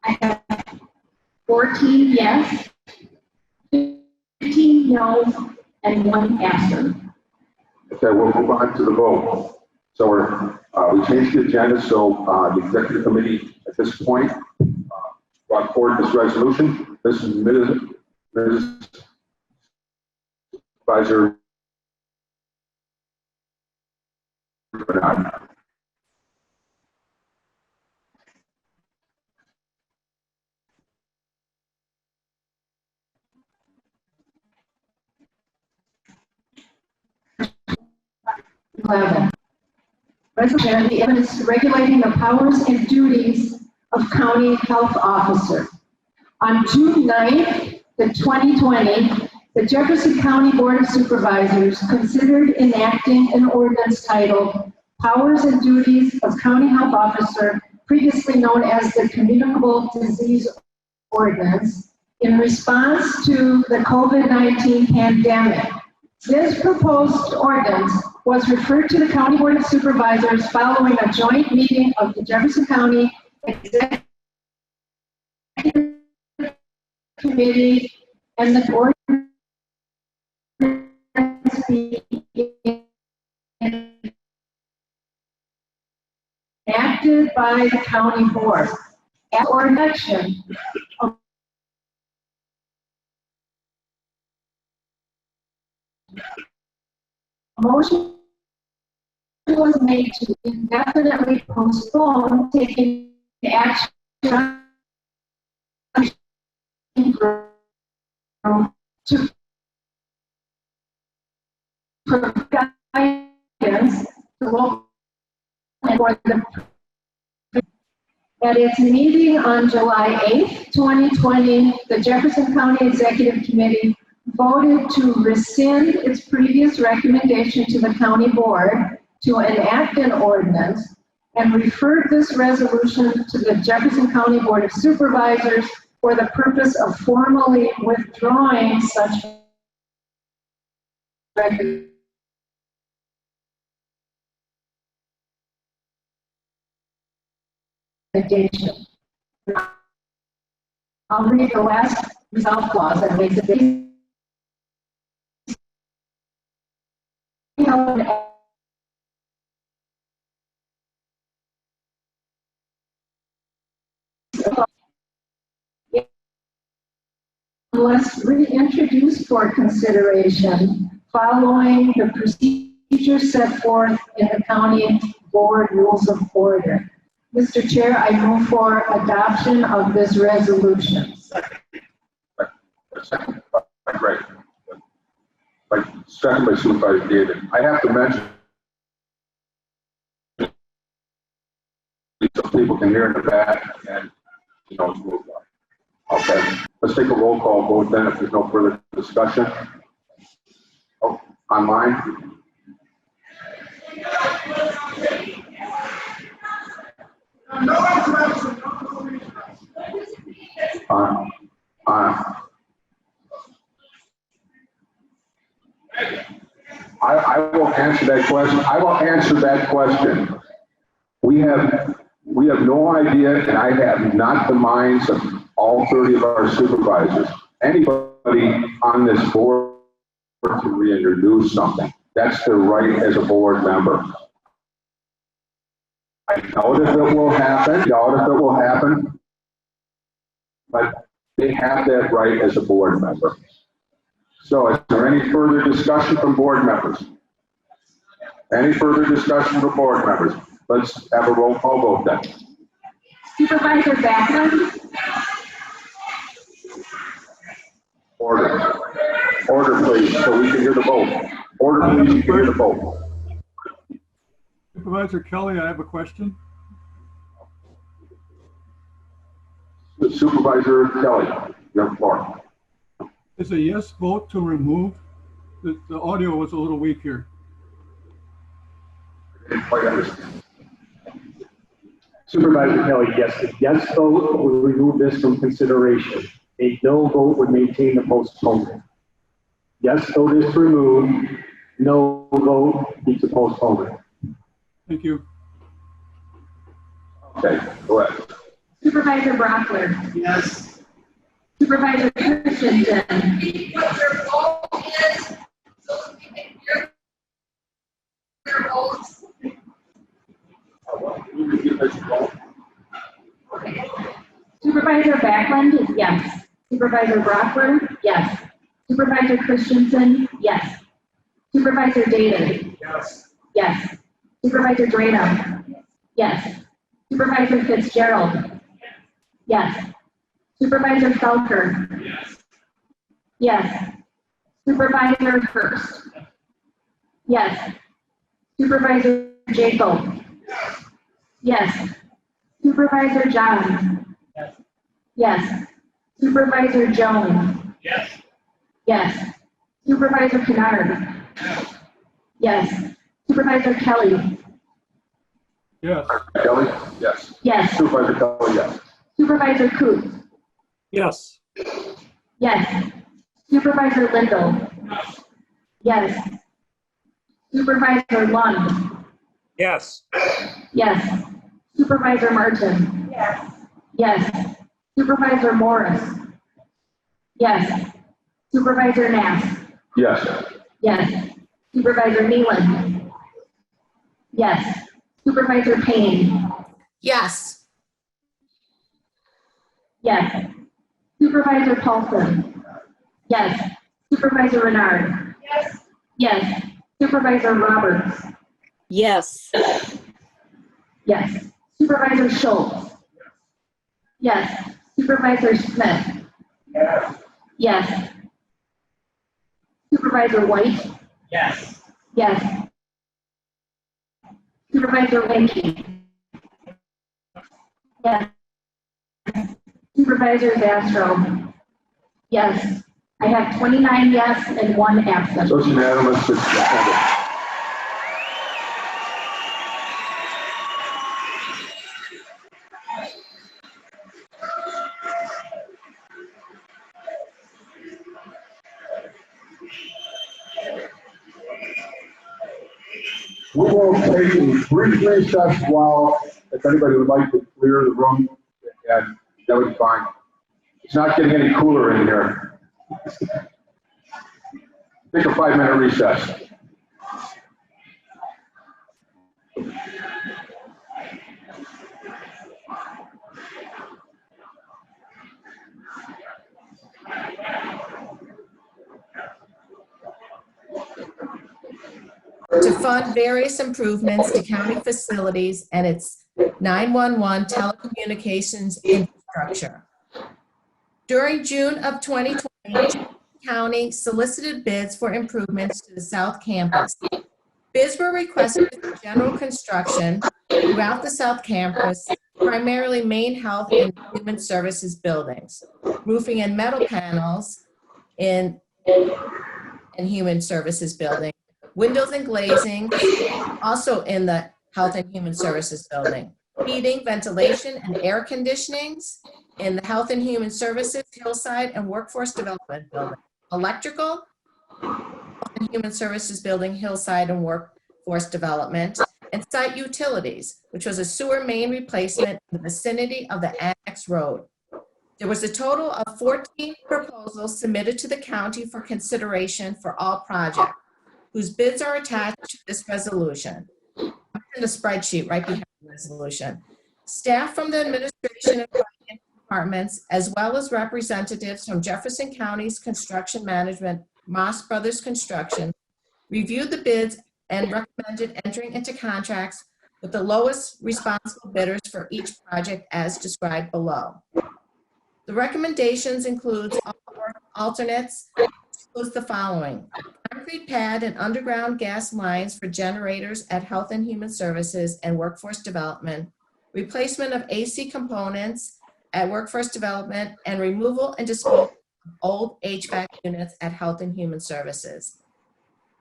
I have 14 yes, 15 no, and 1 absent. Okay, we'll move on to the vote. So we changed the agenda, so the executive committee at this point brought forward this resolution. This is Mrs. Supervisor Bernard. Resolution, the evidence regulating the powers and duties of county health officer. On June 9th, 2020, the Jefferson County Board of Supervisors considered enacting an ordinance titled Powers and Duties of County Health Officer, previously known as the Communicable Disease Ordinance, in response to the COVID-19 pandemic. This proposed ordinance was referred to the County Board of Supervisors following a joint meeting of the Jefferson County Executive Committee and the ordinance acted by the county board. Or election of a motion was made to indefinitely postpone taking action to provide guidance to local and for the at its meeting on July 8th, 2020, the Jefferson County Executive Committee voted to rescind its previous recommendation to the county board to enact an ordinance and referred this resolution to the Jefferson County Board of Supervisors for the purpose of formally withdrawing such recommendation. I'll read the last resolve clause that makes it unless reintroduced for consideration following the procedure set forth in the county board rules of order. Mr. Chair, I move for adoption of this resolution. Second by Greg. Second by Supervisor David. I have to mention, so people can hear in the back and, it's moved on. Okay, let's take a roll call vote then if there's no further discussion. Oh, online? I will answer that question. I will answer that question. We have no idea, and I have not the minds of all 30 of our supervisors, anybody on this board to reintroduce something. That's their right as a board member. I doubt if it will happen, but they have that right as a board member. So is there any further discussion from board members? Any further discussion from board members? Let's have a roll call vote then. Supervisor Backlund? Order, please, so we can hear the vote. Order, please, you can hear the vote. Supervisor Kelly, I have a question. Supervisor Kelly, your floor. Is a yes vote to remove? The audio was a little weak here. I didn't quite understand. Supervisor Kelly, yes. A yes vote would remove this from consideration. A no vote would maintain the postponement. Yes vote is to remove. No vote keeps the postponement. Thank you. Okay, go ahead. Supervisor Brockler? Yes. Supervisor Christensen? What their vote is, so we can hear their votes. Supervisor Backlund is yes. Supervisor Brockler? Yes. Supervisor Christensen? Yes. Supervisor David? Yes. Yes. Supervisor Drano? Yes. Supervisor Fitzgerald? Yes. Supervisor Felker? Yes. Yes. Supervisor Hurst? Yes. Supervisor Jacob? Yes. Supervisor Johns? Yes. Yes. Supervisor Jones? Yes. Yes. Supervisor Kennard? Yes. Supervisor Kelly? Yes. Kelly? Yes. Yes. Supervisor Kelly, yes. Supervisor Coop? Yes. Yes. Supervisor Lindell? Yes. Supervisor Lund? Yes. Yes. Supervisor Martin? Yes. Yes. Supervisor Morris? Yes. Supervisor Nass? Yes. Yes. Supervisor Nealon? Yes. Supervisor Payne? Yes. Yes. Supervisor Paulson? Yes. Supervisor Renard? Yes. Yes. Supervisor Roberts? Yes. Yes. Supervisor Schultz? Yes. Supervisor Smith? Yes. Yes. Supervisor White? Yes. Yes. Supervisor Winky? Yes. Supervisor Zastro? Yes. I have 29 yes and 1 absent. So it's unanimous, it's suspended. We will take a brief recess while, if anybody would like to clear the room, and that would be fine. It's not getting any cooler in here. Take a 5-minute recess. To fund various improvements to county facilities and its 911 telecommunications infrastructure. During June of 2020, Jefferson County solicited bids for improvements to the South Campus. Bids were requested for general construction throughout the South Campus, primarily main health and human services buildings, roofing and metal panels in human services building, windows and glazing, also in the Health and Human Services building. Heating, ventilation, and air conditionings in the Health and Human Services, Hillside, and Workforce Development building. Electrical, Health and Human Services building, Hillside, and Workforce Development. And site utilities, which was a sewer main replacement in the vicinity of the Annex Road. There was a total of 14 proposals submitted to the county for consideration for all projects, whose bids are attached to this resolution. In the spreadsheet right behind the resolution. Staff from the administration and finance departments, as well as representatives from Jefferson County's construction management, Moss Brothers Construction, reviewed the bids and recommended entering into contracts with the lowest responsible bidders for each project as described below. The recommendations includes alternates, includes the following: concrete pad and underground gas lines for generators at Health and Human Services and Workforce Development, replacement of AC components at Workforce Development, and removal and disposal of old HVAC units at Health and Human Services.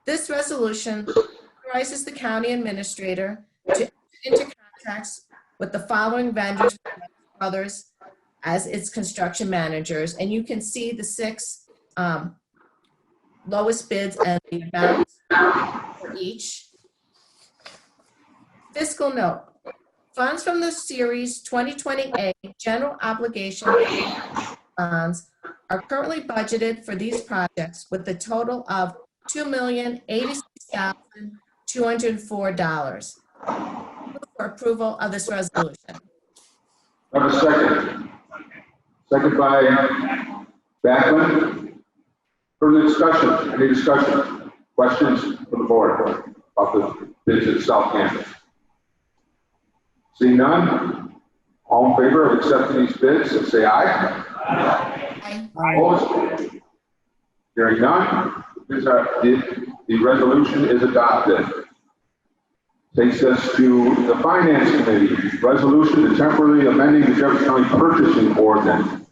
This resolution authorizes the county administrator to enter into contracts with the following vendors, others, as its construction managers, and you can see the 6 lowest bids and the amounts for each. Fiscal note: funds from the Series 2020A general obligation bonds are currently budgeted for these projects with a total of $2,086,204. For approval of this resolution. Have a second. Second by Backlund. Further discussion? Any discussion? Questions from the board about the bids at South Campus? Seeing none, all in favor of accepting these bids, say aye. Aye. Opposed? Hearing none, the resolution is adopted. Takes us to the Finance Committee, resolution to temporarily amending the Jefferson County purchasing ordinance.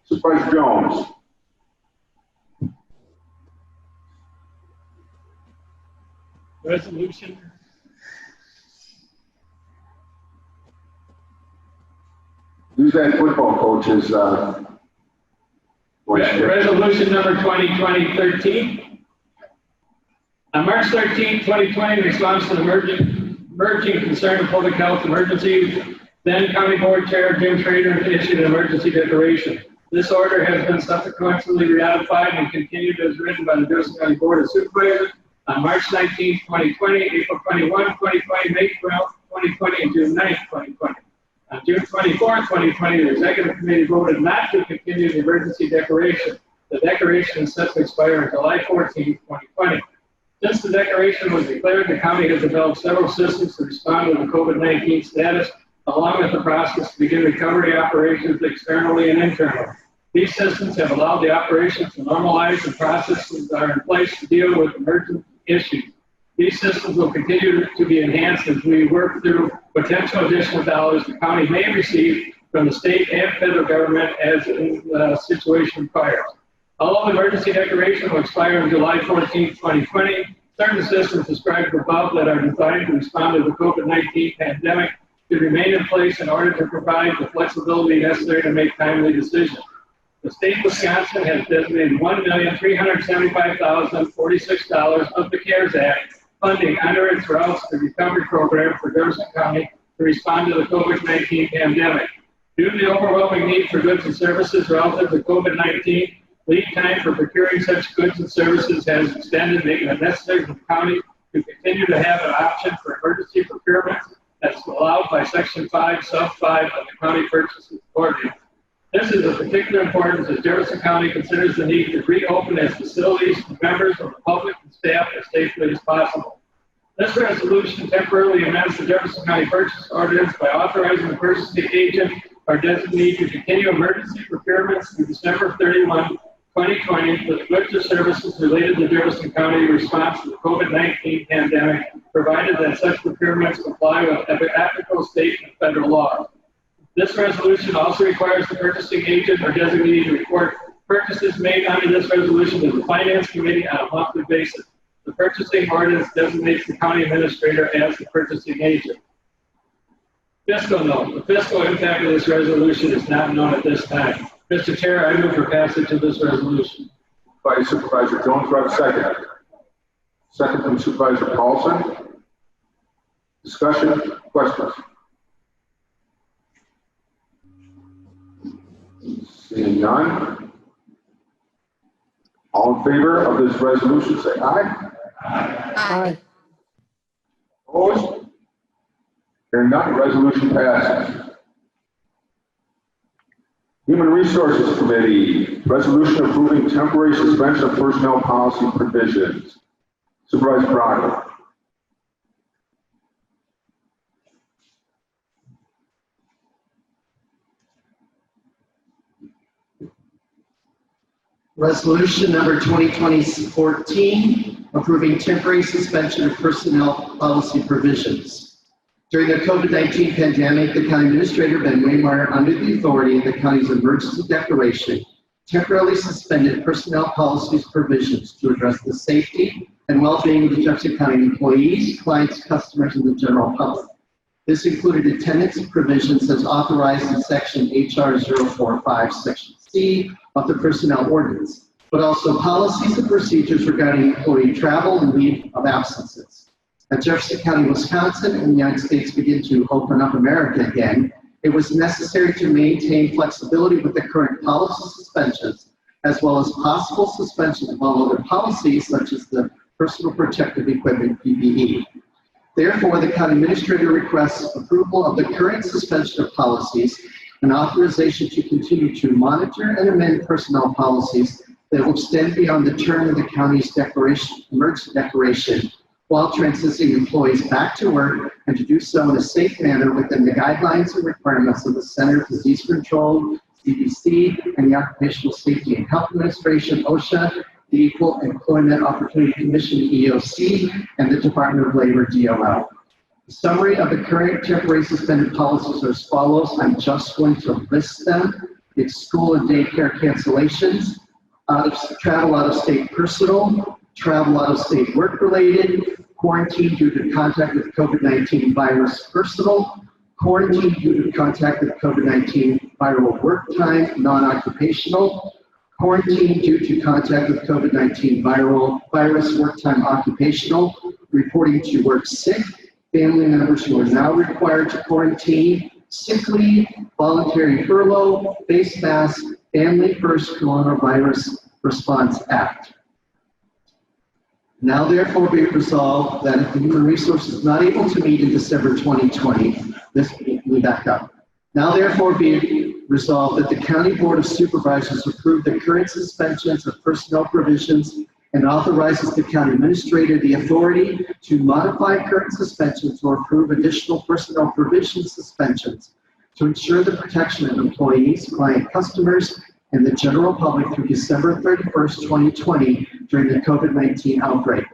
Supervisor Jones. Resolution. Who's that football coach is, Resolution number 2020-13. On March 13, 2020, in response to the emerging concern of public health emergency, then County Board Chair Jim Schrader issued an emergency declaration. This order has been subsequently ratified and continued as written by the Jefferson County Board of Supervisors on March 19, 2020, April 21, 2020, May 12, 2020, and June 9, 2020. On June 24, 2020, the Executive Committee voted not to continue the emergency declaration. The declaration is set to expire on July 14, 2020. Since the declaration was declared, the county has developed several systems to respond to the COVID-19 status, along with the process to begin recovery operations externally and internally. These systems have allowed the operations to normalize, and processes are in place to deal with emergent issues. These systems will continue to be enhanced as we work through potential additional dollars the county may receive from the state and federal government as the situation requires. Although the emergency declaration will expire on July 14, 2020, certain systems described above that are designed to respond to the COVID-19 pandemic should remain in place in order to provide the flexibility necessary to make timely decisions. The state of Wisconsin has designated $1,375,046 of the CARES Act funding under its Routes to Recovery program for Jefferson County to respond to the COVID-19 pandemic. Due to the overwhelming need for goods and services relative to COVID-19, lead time for procuring such goods and services has extended, making it necessary for the county to continue to have an option for emergency procurement that's allowed by Section 5, Sub 5 of the County Purchases Ordinance. This is of particular importance as Jefferson County considers the need to reopen its facilities to members of the public and staff as safely as possible. This resolution temporarily amends the Jefferson County Purchase Ordinance by authorizing the purchasing agent or designee to continue emergency procurements through December 31, 2020 for the goods or services related to Jefferson County response to the COVID-19 pandemic, provided that such procurements comply with applicable state and federal laws. This resolution also requires the purchasing agent or designee to report purchases made under this resolution to the Finance Committee on a monthly basis. The purchasing ordinance designates the county administrator as the purchasing agent. Fiscal note. The fiscal impact of this resolution is not known at this time. Mr. Chair, I move for passage of this resolution. By Supervisor Jones, do I have a second? Second from Supervisor Paulson. Discussion, questions? Seeing none. All in favor of this resolution, say aye. Aye. Opposed? Hearing none, resolution passes. Human Resources Committee, resolution approving temporary suspension of personnel policy provisions. Supervisor Braga. Resolution number 2020-14, approving temporary suspension of personnel policy provisions. During the COVID-19 pandemic, the county administrator, Ben Waymeyer, under the authority of the county's emergency declaration, temporarily suspended personnel policies provisions to address the safety and well-being of the Jefferson County employees, clients, customers, and the general public. This included attendance provisions as authorized in Section HR 045, Section C of the Personnel Ordinance, but also policies and procedures regarding employee travel and leave of absences. As Jefferson County, Wisconsin, and the United States begin to open up America again, it was necessary to maintain flexibility with the current policy suspensions, as well as possible suspension of all other policies, such as the personal protective equipment, PPE. Therefore, the county administrator requests approval of the current suspension of policies and authorization to continue to monitor and amend personnel policies that will extend beyond the term of the county's emergency declaration, while transitioning employees back to work, and to do so in a safe manner within the guidelines and requirements of the Center for Disease Control, CDC, and the Occupational Safety and Health Administration, OSHA, the Equal Employment Opportunity Commission, EOC, and the Department of Labor, DOL. The summary of the current temporary suspended policies are as follows. I'm just going to list them. It's school and daycare cancellations, travel out of state personal, travel out of state work related, quarantine due to contact with COVID-19 virus personal, quarantine due to contact with COVID-19 viral work time, non-occupational, quarantine due to contact with COVID-19 virus work time occupational, reporting to work sick, family members who are now required to quarantine, sick leave, voluntary furlough, face mask, Family First Coronavirus Response Act. Now therefore be resolved that if the Human Resources is not able to meet in December 2020, we back up. Now therefore be resolved that the County Board of Supervisors approve the current suspensions of personnel provisions and authorizes the county administrator the authority to modify current suspensions or approve additional personnel provision suspensions to ensure the protection of employees, client customers, and the general public through December 31st, 2020 during the COVID-19 outbreak.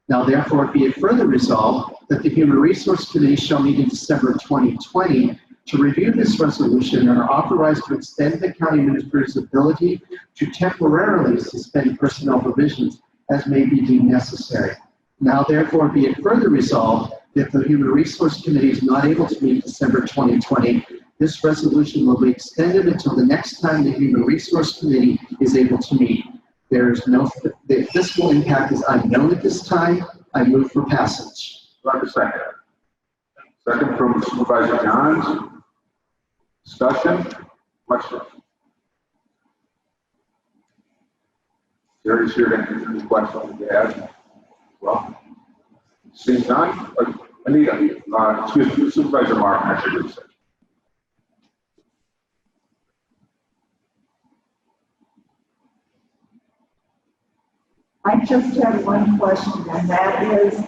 Now therefore be it further resolved that the Human Resource Committee shall meet in December 2020 to review this resolution and are authorized to extend the county administrator's ability to temporarily suspend personnel provisions as may be deemed necessary. Now therefore be it further resolved that the Human Resource Committee is not able to meet December 2020, this resolution will be extended until the next time the Human Resource Committee is able to meet. The fiscal impact is unknown at this time. I move for passage. Do I have a second? Second from Supervisor Johns. Discussion? Questions? Jerry's here to answer any questions you have. Well, seeing none, Anita, excuse me, Supervisor Martin, I should say. I just had one question, and that is,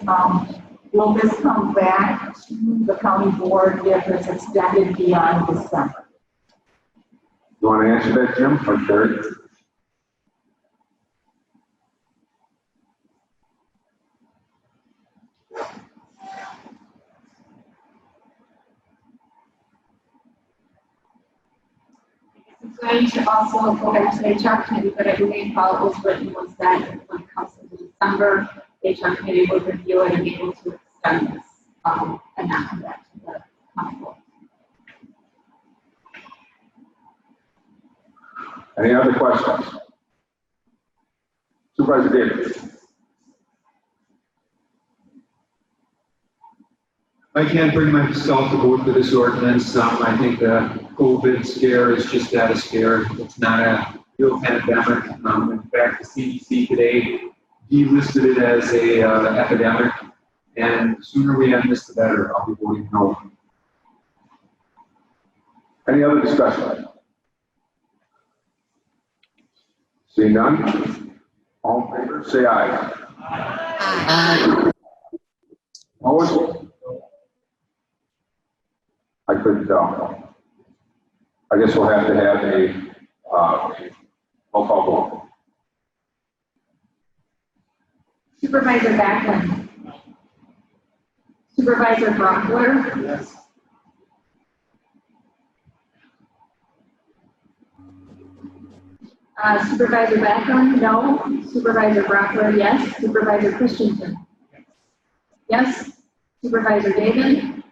will this come back to the county board if it's extended beyond December? You want to answer that, Jim, or Jerry? It's going to also go back to the HR committee, but I believe how it was written was that when it comes to December, the HR committee would review it and be able to extend this, and not come back to the county board. Any other questions? Supervisor Davis. I can't bring myself to vote for this ordinance. I think the COVID scare is just that, a scare. It's not a real pandemic. In fact, the CDC today delisted it as a epidemic, and the sooner we end this, the better. I'll be voting no. Any other discussion? See none? All in favor, say aye. Aye. Opposed? I couldn't tell. I guess we'll have to have a roll call vote. Supervisor Backlund. Supervisor Brockler. Yes. Supervisor Backlund, no. Supervisor Brockler, yes. Supervisor Christensen. Yes. Supervisor David.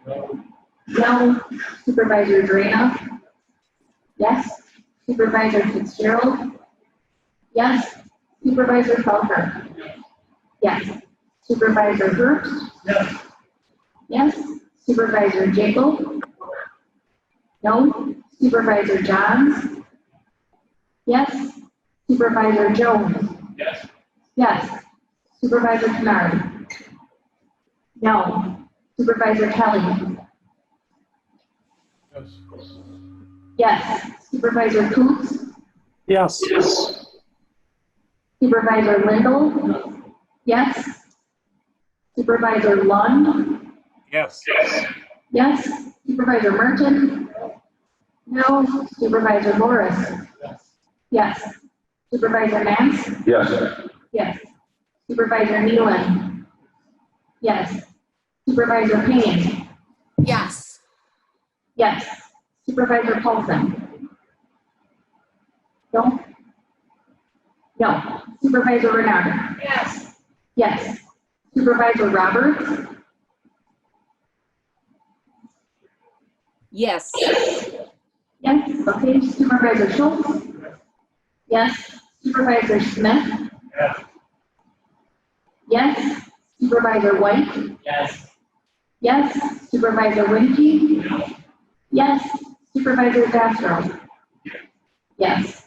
No. Supervisor Drana. Yes. Supervisor Fitzgerald. Yes. Supervisor Felker. Yes. Supervisor Herbst. Yes. Yes. Supervisor Jekyll. No. Supervisor Johns. Yes. Supervisor Jones. Yes. Yes. Supervisor Kennard. No. Supervisor Kelly. Yes. Yes. Supervisor Coots. Yes. Supervisor Lindell. Yes. Supervisor Lund. Yes. Yes. Supervisor Merton. No. Supervisor Morris. Yes. Supervisor Nance. Yes. Yes. Supervisor Nealon. Yes. Supervisor Payne. Yes. Yes. Supervisor Paulson. No. No. Supervisor Renard. Yes. Yes. Supervisor Roberts. Yes. Yes. Okay. Supervisor Schultz. Yes. Supervisor Smith. Yes. Yes. Supervisor White. Yes. Yes. Supervisor Winke. Yes. Supervisor Castro. Yes.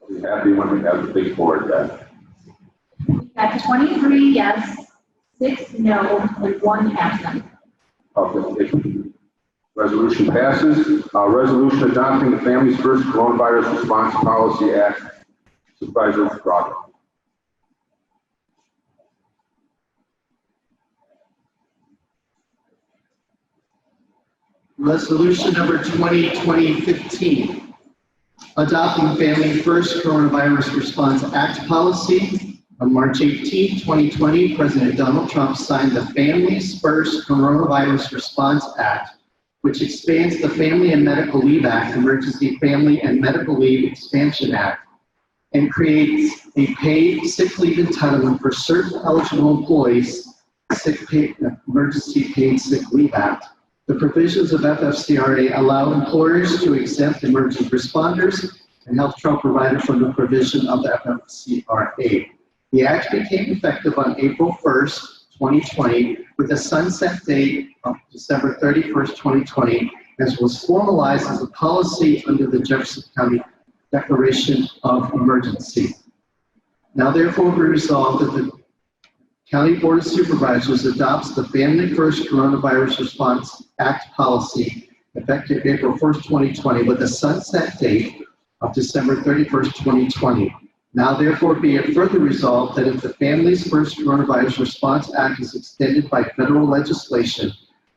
I'll be happy when we have the big board then. At 23 yes, 6 no, and 1 absent. Okay. Resolution passes. Resolution adopting the Families First Coronavirus Response Policy Act. Supervisor Brockler. Resolution number 2020-15, adopting Family First Coronavirus Response Act policy. On March 18, 2020, President Donald Trump signed the Families First Coronavirus Response Act, which expands the Family and Medical Leave Act, Emergency Family and Medical Leave Expansion Act, and creates a paid sick leave entitlement for certain eligible employees, Emergency Paid Sick Leave Act. The provisions of FFCRA allow employers to exempt emergency responders and healthcare providers from the provision of the FFCRA. The act became effective on April 1st, 2020, with a sunset date of December 31st, 2020, as was formalized as a policy under the Jefferson County Declaration of Emergency. Now therefore be resolved that the County Board of Supervisors adopts the Family First Coronavirus Response Act policy effective April 1st, 2020, with a sunset date of December 31st, 2020. Now therefore be it further resolved that if the Families First Coronavirus Response Act is extended by federal legislation,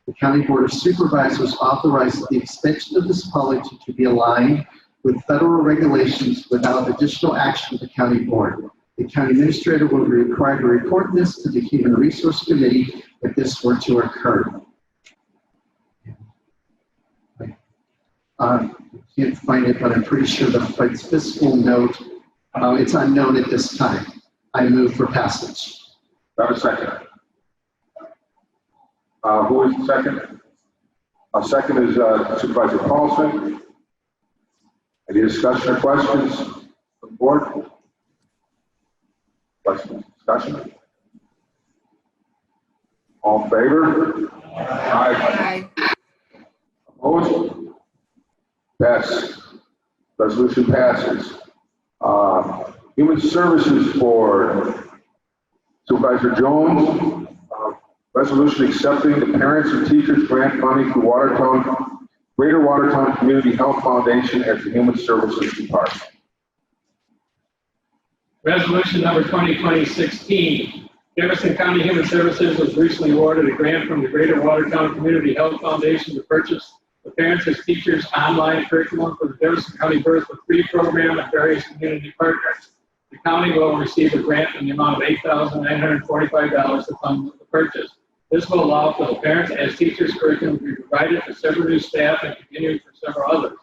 the County Board of Supervisors authorizes the extension of this policy to be aligned with federal regulations without additional action of the County Board. The County Administrator will be required to report this to the Human Resource Committee if this were to occur. I can't find it, but I'm pretty sure the fiscal note, it's unknown at this time. I move for passage. Do I have a second? Who is the second? Second is Supervisor Paulson. Any discussion or questions from the board? Questions, discussion? All in favor? Aye. Opposed? Pass. Resolution passes. Human Services Board. Supervisor Jones, resolution accepting the Parents and Teachers Grant funding through Greater Watertown Community Health Foundation as the Human Services Department. Resolution number 2020-16. Jefferson County Human Services was recently awarded a grant from the Greater Watertown Community Health Foundation to purchase the Parents as Teachers online curriculum for the Jefferson County Birth for Free program and various community partners. The county will receive a grant in the amount of $8,945 to fund the purchase. This will allow for the Parents as Teachers curriculum to be provided for several new staff and continued for several others.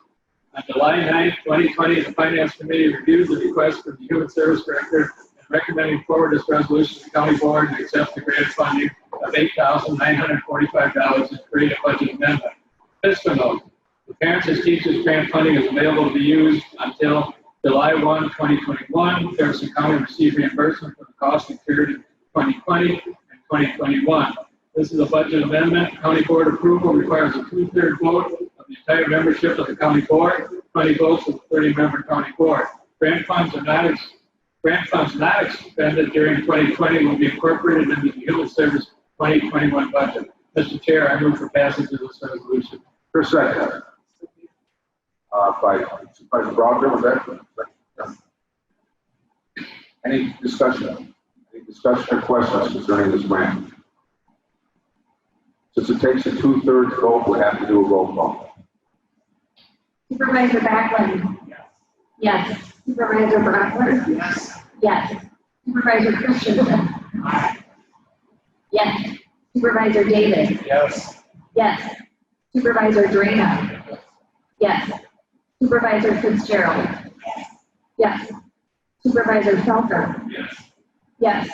On July 9th, 2020, the Finance Committee reviewed the request from the Human Service Director and recommending forward this resolution to the County Board and accept the grant funding of $8,945 and create a budget amendment. Fiscal note: the Parents as Teachers grant funding is available to be used until July 1, 2021. Jefferson County received reimbursement for the cost incurred in 2020 and 2021. This is a budget amendment. County Board approval requires a 2/3 vote of the entire membership of the County Board, 20 votes of the 30-member County Board. Grant funds not expended during 2020 will be incorporated into the Human Service 2021 budget. Mr. Chair, I move for passage of this resolution. For a second. By Supervisor Broderick, was that? Any discussion? Any discussion or questions concerning this grant? Since it takes a 2/3 vote, we'll have to do a roll call. Supervisor Backlund? Yes. Supervisor Brockler? Yes. Yes. Supervisor Christensen? Yes. Supervisor Davis? Yes. Yes. Supervisor Drana? Yes. Supervisor Fitzgerald? Yes. Supervisor Felker? Yes.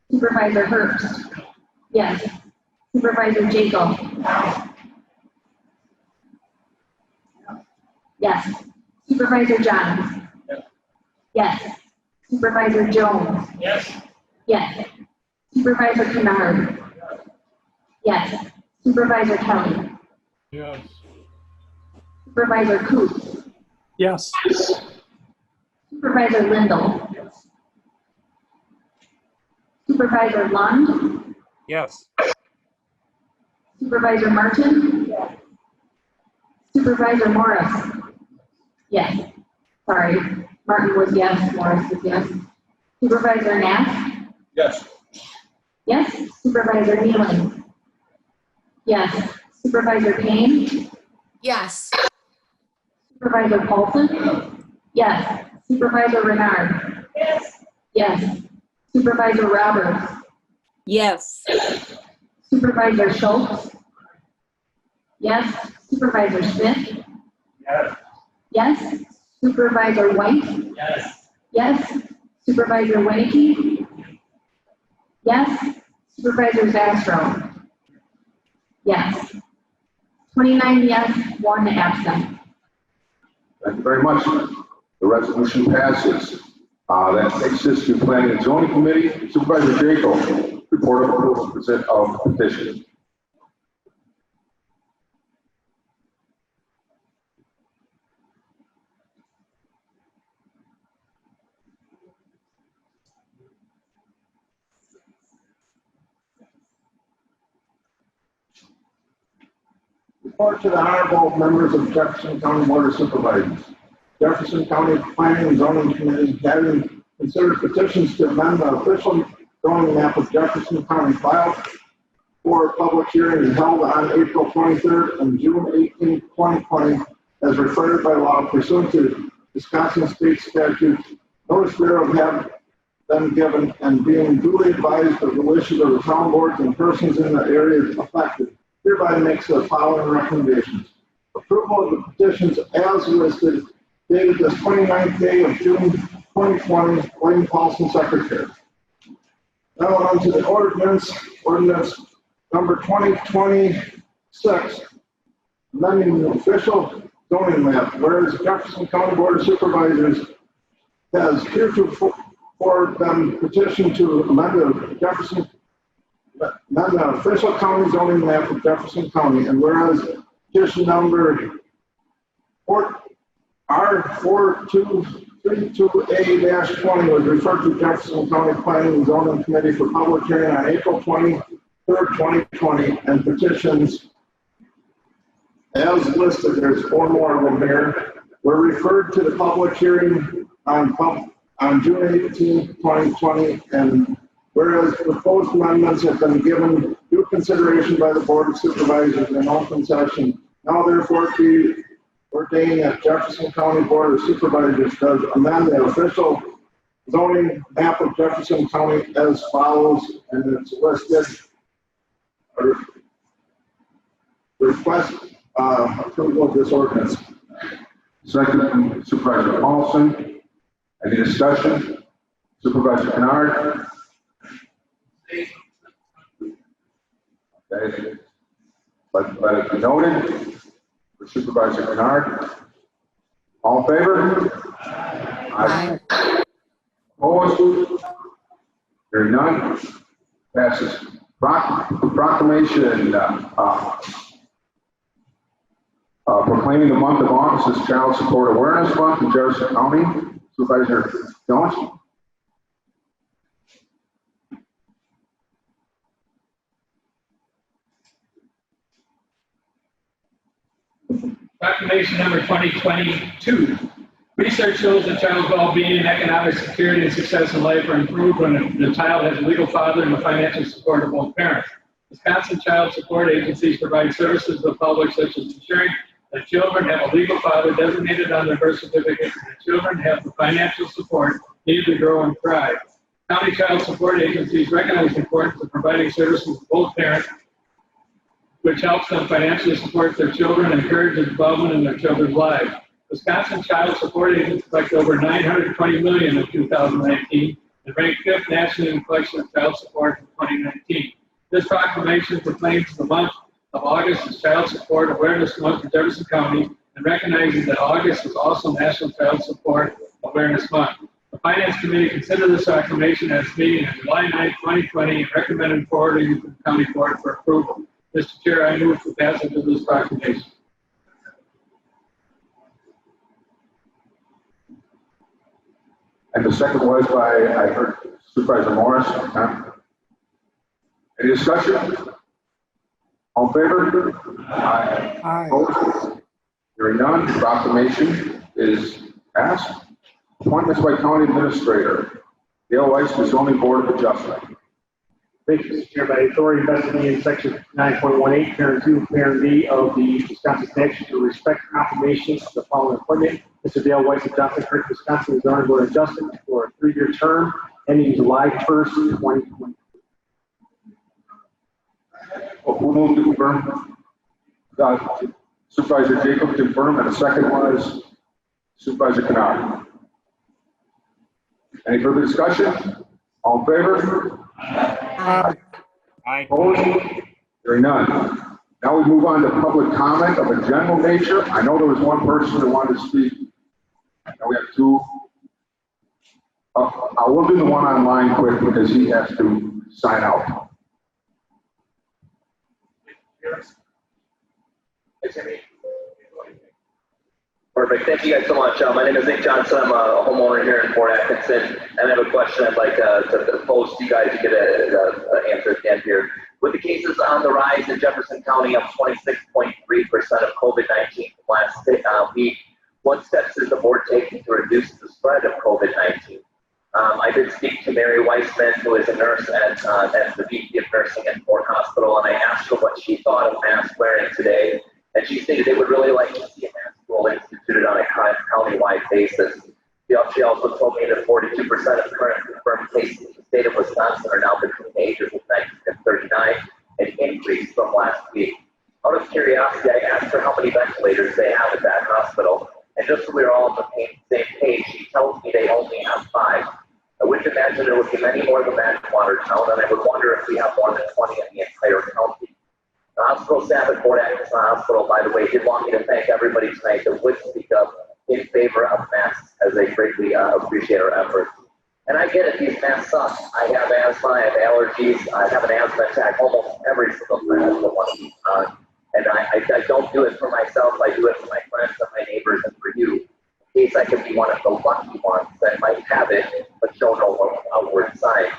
Supervisor Herbst? Yes. Supervisor Jacob? Yes. Supervisor Johns? Yes. Supervisor Jones? Yes. Yes. Supervisor Kennard? Yes. Supervisor Kelly? Yes. Supervisor Coates? Yes. Supervisor Lindell? Supervisor Lund? Yes. Supervisor Martin? Supervisor Morris? Yes. Sorry. Martin was yes, Morris was yes. Supervisor Nass? Yes. Yes. Supervisor Nealon? Yes. Supervisor Payne? Yes. Supervisor Paulson? Yes. Supervisor Renard? Yes. Yes. Supervisor Roberts? Yes. Supervisor Schultz? Yes. Supervisor Smith? Yes. Yes. Supervisor White? Yes. Yes. Supervisor Winnicky? Yes. Supervisor Zastro? Yes. 29 yes, 1 absent. Thank you very much. The resolution passes. That takes us to Planning and Zoning Committee. Supervisor Jacob, report of approval of petition. Report to the honorable members of Jefferson County Board of Supervisors. Jefferson County Planning and Zoning Committee having considered petitions to amend the official zoning map of Jefferson County filed for public hearing held on April 23rd and June 18th, 2020, as required by law pursuant to Wisconsin State statutes. Notice thereof have been given and being duly advised of the wishes of the town boards and persons in the areas affected, hereby makes the following recommendations. Approval of the petitions as listed, dated this 29th day of June 2020, Wayne Paulson, Secretary. Now on to the ordinance number 2026, amending the official zoning map, whereas Jefferson County Board of Supervisors has heretofore been petitioned to amend the official county zoning map of Jefferson County, and whereas petition number R4232A-20 was referred to Jefferson County Planning and Zoning Committee for public hearing on April 23rd, 2020, and petitions as listed, there's 4 more of them here, were referred to the public hearing on June 18th, 2020, and whereas proposed amendments have been given due consideration by the Board of Supervisors in open session, now therefore be ordained that Jefferson County Board of Supervisors does amend the official zoning map of Jefferson County as follows, and it's listed. Request approval of this ordinance. Second, Supervisor Paulson. Any discussion? Supervisor Kennard? Okay. Let it be noted for Supervisor Kennard. All in favor? Aye. Opposed? Hearing none. Passes. Proclamation proclaiming the month of August as Child Support Awareness Month in Jefferson County. Supervisor Jones. Proclamation number 2022. Research shows that child's well-being, economic security, and success in life are improved when the child has a legal father and the financial support of both parents. Wisconsin child support agencies provide services to the public, such as ensuring that children have a legal father designated on their birth certificate, and that children have the financial support needed to grow and thrive. County child support agencies recognize the importance of providing services to both parents, which helps them financially support their children and encourages development in their children's lives. Wisconsin child support agencies collected over $920 million in 2019 and ranked 5th nationally in collection of child support in 2019. This proclamation proclaims the month of August as Child Support Awareness Month in Jefferson County and recognizes that August is also National Child Support Awareness Month. The Finance Committee considered this proclamation at its meeting on July 9, 2020 and recommended forwarding it to the County Board for approval. Mr. Chair, I move for passage of this proclamation. And the second was by, I heard Supervisor Morris. Any discussion? All in favor? Aye. Opposed? Hearing none, proclamation is passed. Appointments by County Administrator. Dale Weiss, the Zoning Board of Adjustment. Thank you, Mr. Chair. By authority vested in section 9.18, parent 2, parent B of the Wisconsin statute to respect confirmation of the following appointment. Mr. Dale Weiss of Johnson Creek, Wisconsin, is honored board adjustment for a 3-year term ending July 1st, 2020. Who moved to confirm? Supervisor Jacob confirmed, and the second was Supervisor Kennard. Any further discussion? All in favor? Aye. Opposed? Hearing none. Now we move on to public comment of a general nature. I know there was one person that wanted to speak. Now we have two. I will do the one online quick because he has to sign out. Perfect. Thank you guys so much. My name is Nick Johnson. I'm a homeowner here in Fort Atkinson, and I have a question I'd like to pose to you guys to get an answer at the end here. With the cases on the rise in Jefferson County, up 26.3% of COVID-19 from last week, what steps is the board taking to reduce the spread of COVID-19? I did speak to Mary Weissman, who is a nurse at the VP of Nursing at Fort Hospital, and I asked her what she thought of mask wearing today, and she stated they would really like to see a mask rule instituted on a county-wide basis. She also told me that 42% of current confirmed cases in the state of Wisconsin are now between the ages of 19 and 39, an increase from last week. Out of curiosity, I asked her how many ventilators they have at that hospital, and just so we're all on the same page, she tells me they only have 5. I wouldn't imagine there would be many more than that in Watertown, and I would wonder if we have more than 20 in the entire county. The hospital staff at Fort Atkinson Hospital, by the way, did want me to thank everybody tonight that would speak up in favor of masks, as they greatly appreciate our efforts. And I get it, these masks suck. I have asthma, I have allergies, I have an asthma attack almost every single time I put one of these on. And I don't do it for myself, I do it for my friends and my neighbors and for you. In case I can be one of the lucky ones that might have it, but show no outward signs.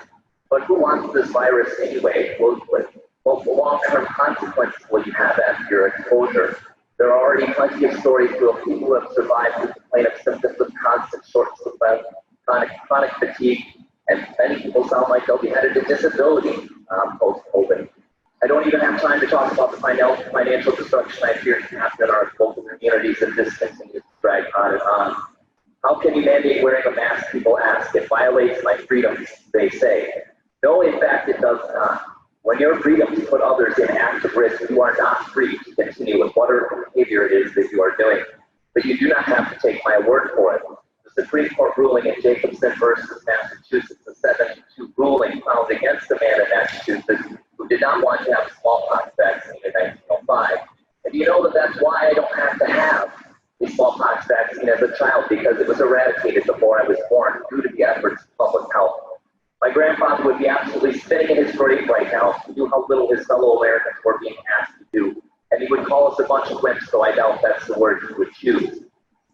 But who wants this virus anyway? What long-term consequences will you have after your exposure? There are already plenty of stories of people who have survived who complain of symptoms of constant shortness of breath, chronic fatigue, and many people sound like they'll be headed to disability post-COVID. I don't even have time to talk about the financial destruction I fear can happen in our local communities if this continues to drag on and on. How can you mandate wearing a mask, people ask? It violates my freedoms, they say. No, in fact, it does not. When your freedom to put others in active risk, you are not free to continue with whatever behavior it is that you are doing. But you do not have to take my word for it. The Supreme Court ruling in Jefferson versus Massachusetts, the 7-2 ruling found against the man in Massachusetts who did not want to have a smallpox vaccine in 1905. And you know that that's why I don't have to have a smallpox vaccine as a child, because it was eradicated before I was born due to the efforts of public health. My grandfather would be absolutely spinning in his grave right now if he knew how little his fellow Americans were being asked to do. And he would call us a bunch of wimps, so I doubt that's the word he would choose.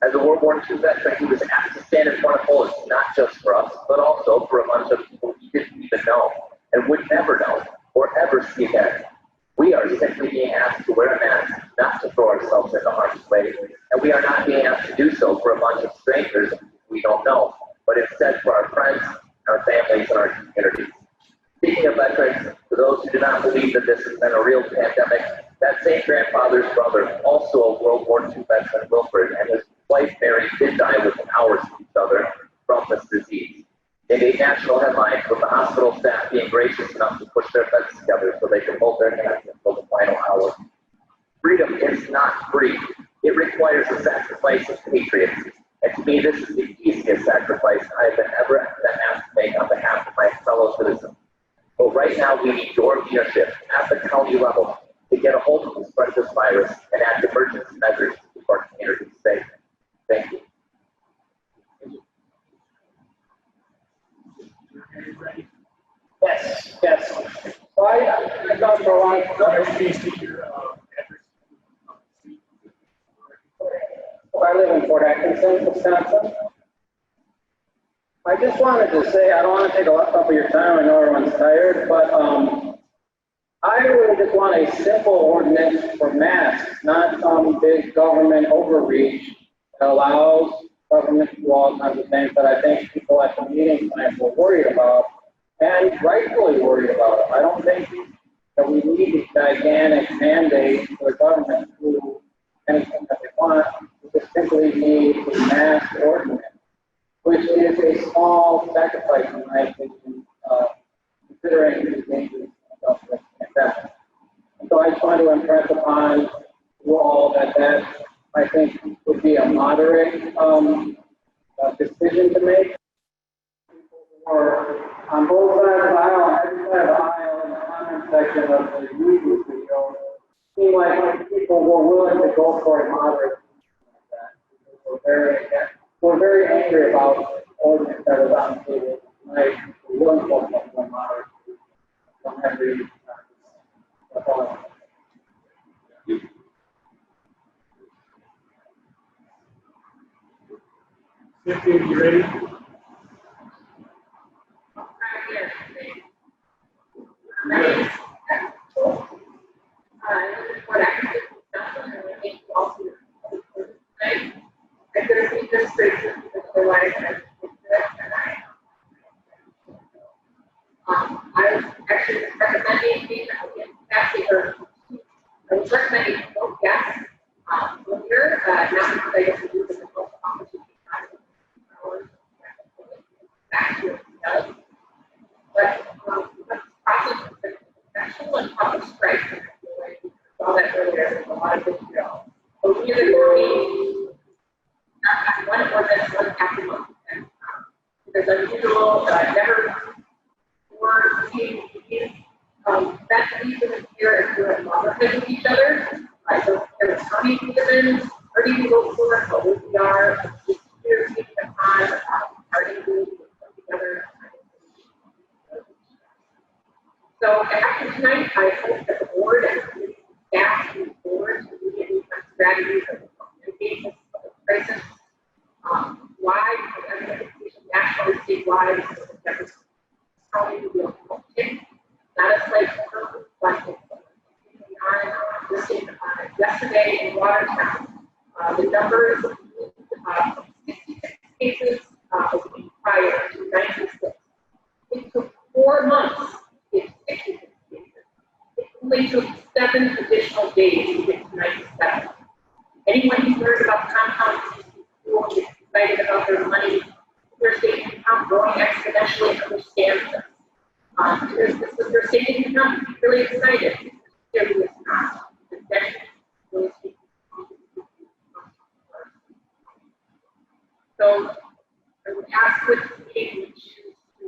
As a World War II veteran, he was asked to stand in front of bullets, not just for us, but also for a bunch of people he didn't even know and would never know or ever see again. We are simply being asked to wear a mask, not to throw ourselves into harm's way, and we are not being asked to do so for a bunch of strangers we don't know, but instead for our friends, our families, and our communities. Speaking of veterans, for those who do not believe that this has been a real pandemic, that same grandfather's brother, also a World War II veteran, Wilfred, and his wife Mary did die within hours of each other from this disease. They made national headlines with the hospital staff being gracious enough to push their beds together so they could hold their hands until the final hour. Freedom is not free. It requires a sacrifice of patriots. And to me, this is the easiest sacrifice I have ever been asked to make on behalf of my fellow citizens. But right now, we need your leadership at the county level to get a hold of the spread of this virus and act emergency measures to keep our communities safe. Thank you. Yes. So I talked for a long time. I live in Fort Atkinson, Wisconsin. I just wanted to say, I don't want to take a lot of your time, I know everyone's tired, but I really just want a simple ordinance for masks, not some big government overreach that allows government to do all kinds of things that I think people at the meeting tonight were worried about. and rightfully worried about it. I don't think that we need a gigantic mandate for the government to do anything that they want. We just simply need a mass ordinance, which is a small sacrifice, in my opinion, considering the dangers of the pandemic. And so I just want to impress upon you all that I think would be a moderate decision to make. Or on both sides of the aisle, every side of the aisle, in the comment section of the YouTube video, seemed like people were willing to go for a moderate like that. We're very angry about the ordinance that was on the table tonight. We wouldn't vote for moderate on every. That's all I want. Cynthia, you ready? I was actually recommending I was recommending both yes earlier, not because I guess we use it as a opportunity but the process of professional and public strikes, I saw that earlier, there's a lot of video. So we as a county, one ordinance, one after month. There's unusual, never before seen these that even here and doing loggerheads with each other. So there's county citizens, 30 people who are what we are, just here taking the time, starting to put together. So after tonight, I hope that the board and staff move forward to immediately strategies of mitigating this crisis. Why? Because nationally, statewide, Jefferson County will take not as like but this yesterday in Watertown, the numbers 66 cases a week prior to 96. It took 4 months to get 66 cases. It only took 7 additional days to get to 97. Anyone who's heard about compound school gets excited about their money, their savings account growing exponentially, understands this. This is their savings account, really excited. Clearly it's not. So I would ask with the meeting, we choose to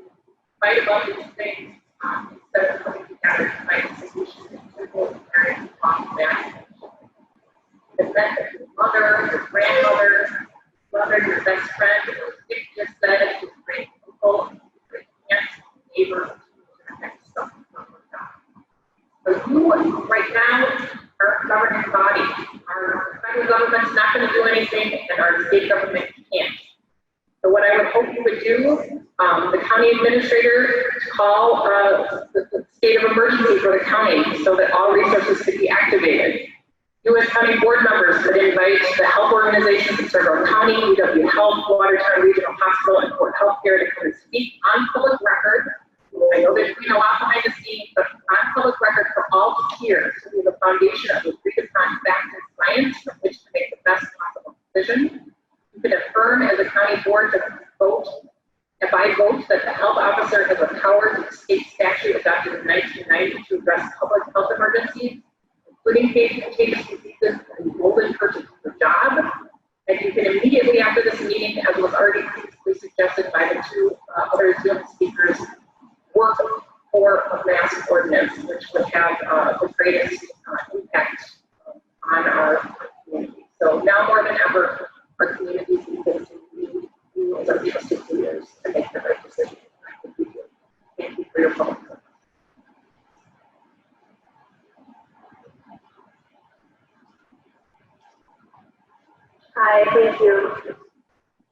fight about these things instead of coming together to find a solution in simple, very common manner. The fact that your mother, your grandmother, brother, your best friend, or Dick just said it, just great uncle, great aunt, neighbor, next something like that. So you right now are a governing body. Our federal government's not going to do anything, and our state government can't. So what I would hope you would do, the county administrator to call the state of emergency for the county so that all resources could be activated. You as county board members could invite the health organizations that serve our county, UW Health, Watertown Regional Hospital, and Fort Healthcare to come and speak on public record. I know there's been a lot behind the scenes, but on public record for all to hear, so we have a foundation of agreed upon facts and science from which to make the best possible decision. You can affirm as a county board to vote, and by vote, that the health officer has a power to the state statute adopted in 1990 to address public health emergencies, including contagious diseases and golden purchase for job. And you can immediately after this meeting, as was already previously suggested by the two other Zoom speakers, work for a mass ordinance, which would have the greatest impact on our community. So now more than ever, our communities need to do as our trusted leaders to make the right decision. Thank you for your phone. Hi, thank you.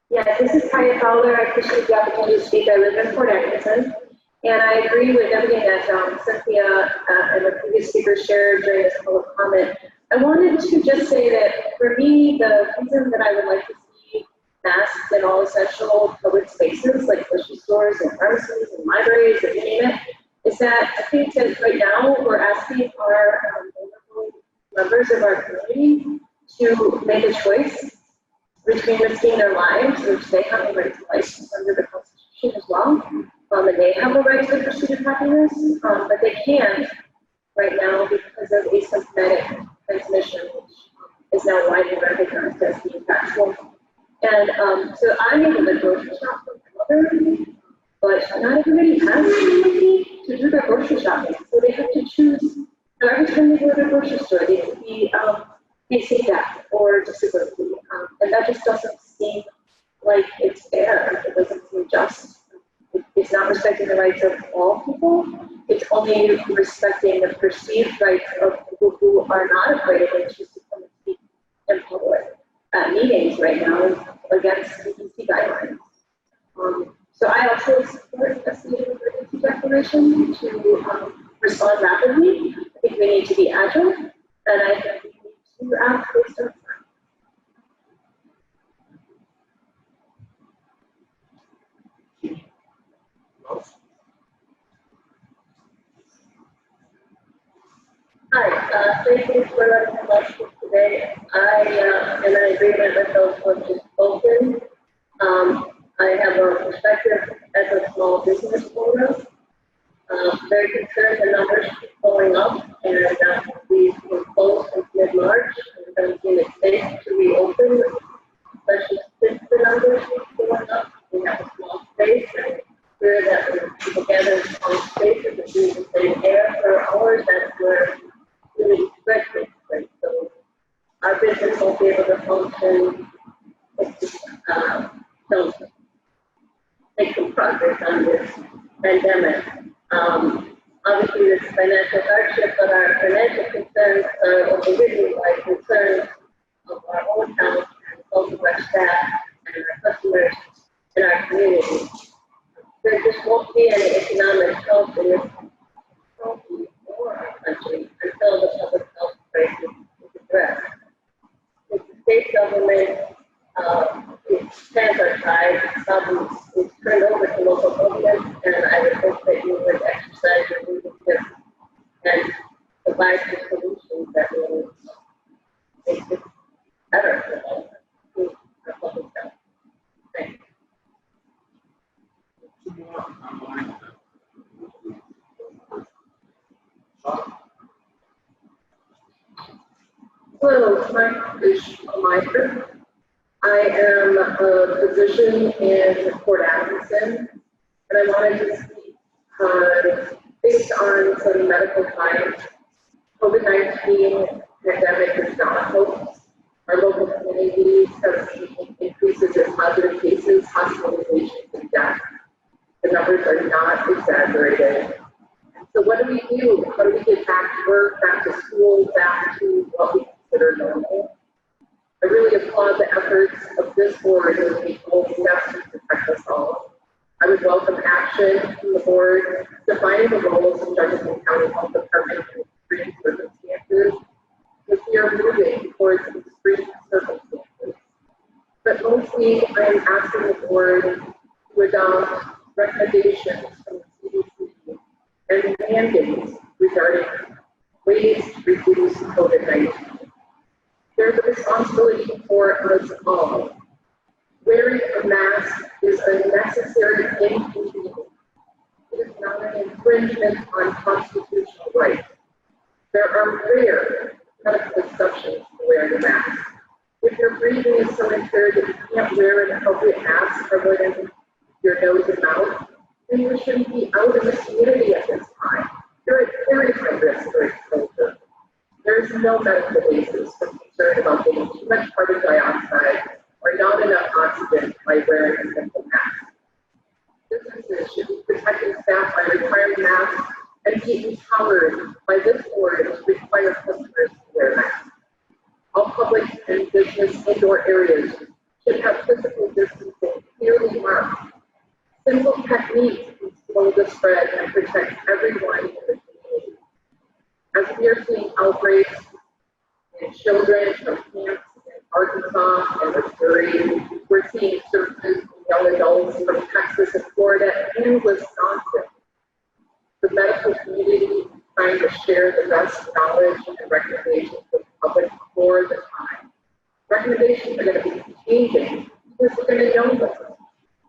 Yes, this is Kaya Fowler. I appreciate the opportunity to speak. I live in Fort Atkinson, and I agree with everything that Cynthia and the previous speaker shared during this public comment. I wanted to just say that for me, the reason that I would like to see masks in all essential public spaces like grocery stores and pharmacies and libraries and you name it, is that I think that right now we're asking our vulnerable members of our community to make a choice between risking their lives, which they have the right to license under the Constitution as well, and they have a right to the pursuit of happiness, but they can't right now because of asymptomatic transmission, which is now widely recognized as being factual. And so I'm able to grocery shop for my mother, but not everybody has the money to do their grocery shopping. So they have to choose, every time they go to the grocery store, they could be facing death or disability. And that just doesn't seem like it's fair. It doesn't seem just. It's not respecting the rights of all people. It's only respecting the perceived rights of people who are not afraid and choose to come and speak in public at meetings right now against CDC guidelines. So I also support a state of emergency declaration to respond rapidly. I think we need to be agile, and I think we need to act based on Hi, thank you for letting me speak today. I am in agreement with those who have just spoken. I have a perspective as a small business owner. Very concerned the numbers keep going up, and we were closed since mid-March. We haven't seen it safe to reopen, especially since the numbers keep going up. We have a small space, and where that when people gather in small spaces and breathe the same air for hours, that's where really spread takes place. So our business won't be able to function. Don't make some progress on this pandemic. Obviously, this financial hardship, but our financial concerns are overridden by concerns of our own health and both of our staff and our customers in our community. There just won't be any economic health in this country or our country until the public health crisis is addressed. If the state government hands are tied, is turned over to local government, and I would hope that you would exercise your leadership and provide the solutions that will make this better for our public health. Thank you. Hello, my name is Meister. I am a physician in Port Atkinson, and I wanted to speak based on some medical science. COVID-19 pandemic is not a hoax. Our local communities have seen increases in positive cases, hospitalizations, and deaths. The numbers are not exaggerated. So what do we do? How do we get back to work, back to school, back to what we consider normal? I really applaud the efforts of this board as we hold steps to protect us all. I would welcome action from the board defining the roles of Jefferson County Health Department in extreme circumstances, because we are moving towards extreme circumstances. But mostly, I am asking the board to adopt recommendations from the CDC and mandates regarding ways to reduce COVID-19. There's a responsibility for us all. Wearing a mask is a necessary inconvenience. It is not an infringement on constitutional rights. There are rare medical exceptions to wearing a mask. If your breathing is so impaired that you can't wear an appropriate mask covering your nose and mouth, then you shouldn't be out in the community at this time. You're at very high risk for exposure. There is no medical basis for concern about getting too much carbon dioxide or not enough oxygen by wearing a simple mask. Businesses should be protecting staff by requiring masks and be empowered by this board to require customers to wear masks. All public and business indoor areas should have physical distancing clearly marked. Simple techniques can slow the spread and protect everyone in the community. As we are seeing outbreaks in children from camps and Arkansas and Missouri. We're seeing surges in young adults from Texas and Florida and Wisconsin. The medical community is trying to share the best knowledge and recommendations with the public for the time. Recommendations are going to be changing because we're going to know this.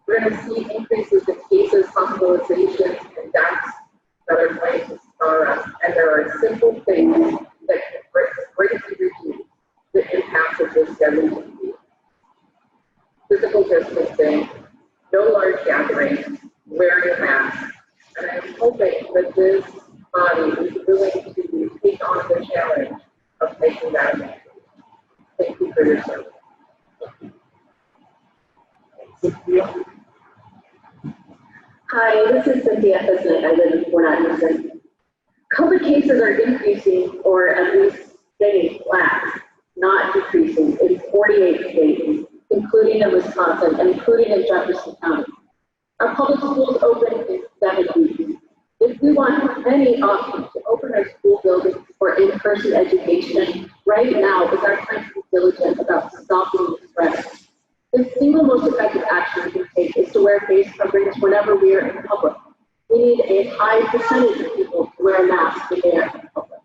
We're going to see increases in cases, hospitalizations, and deaths that are going to scar us. And there are simple things that can greatly reduce the impact of this deadly disease. Physical distancing, no large gatherings, wearing masks. And I'm hoping that this body is willing to take on the challenge of making that happen. Thank you for your service. Hi, this is Cynthia Fisnick. I live in Fort Atkinson. COVID cases are increasing, or at least staying flat, not decreasing, in 48 states, including in Wisconsin and including in Jefferson County. Our public schools open in 7 weeks. If we want any options to open our school buildings for in-person education, right now is our time to be diligent about stopping the spread. The single most effective action we can take is to wear face coverings whenever we are in public. We need a high percentage of people to wear masks when they are in public.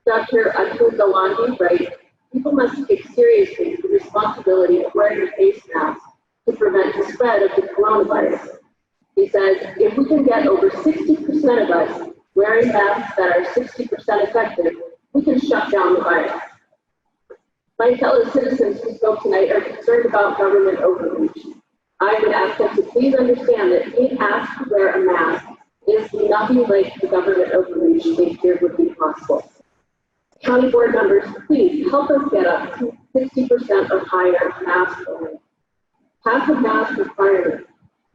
Dr. Atul Gawande writes, people must take seriously the responsibility of wearing a face mask to prevent the spread of the coronavirus. He says, if we can get over 60% of us wearing masks that are 60% effective, we can shut down the virus. My fellow citizens who spoke tonight are concerned about government overreach. I would ask them to please understand that being asked to wear a mask is nothing like the government overreach they feared would be possible. County board members, please help us get up to 60% or higher mask wearing. Pass a mask requirement,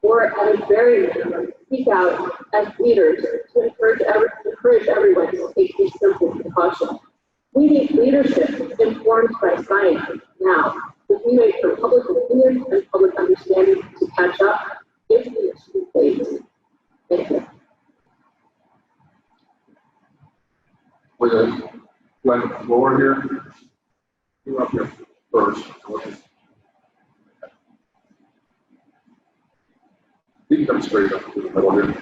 or at a very minimum, speak out as leaders to encourage everyone to take these simple precautions. We need leadership informed by science now, that we wait for public opinion and public understanding to catch up if the issue fades. Thank you. With a like floor here, you're up here first. You can come straight up to the middle here.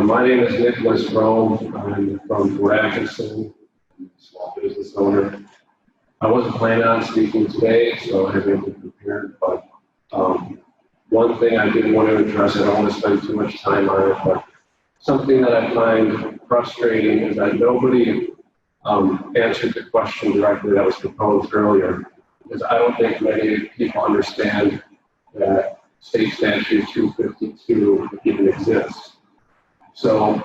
My name is Nicholas Rome. I'm from Fort Atkinson, small business owner. I wasn't planning on speaking today, so I haven't been prepared, but one thing I did want to address, I don't want to spend too much time on it, but something that I find frustrating is that nobody answered the question directly that was proposed earlier, because I don't think many people understand that State Statute 252 even exists. So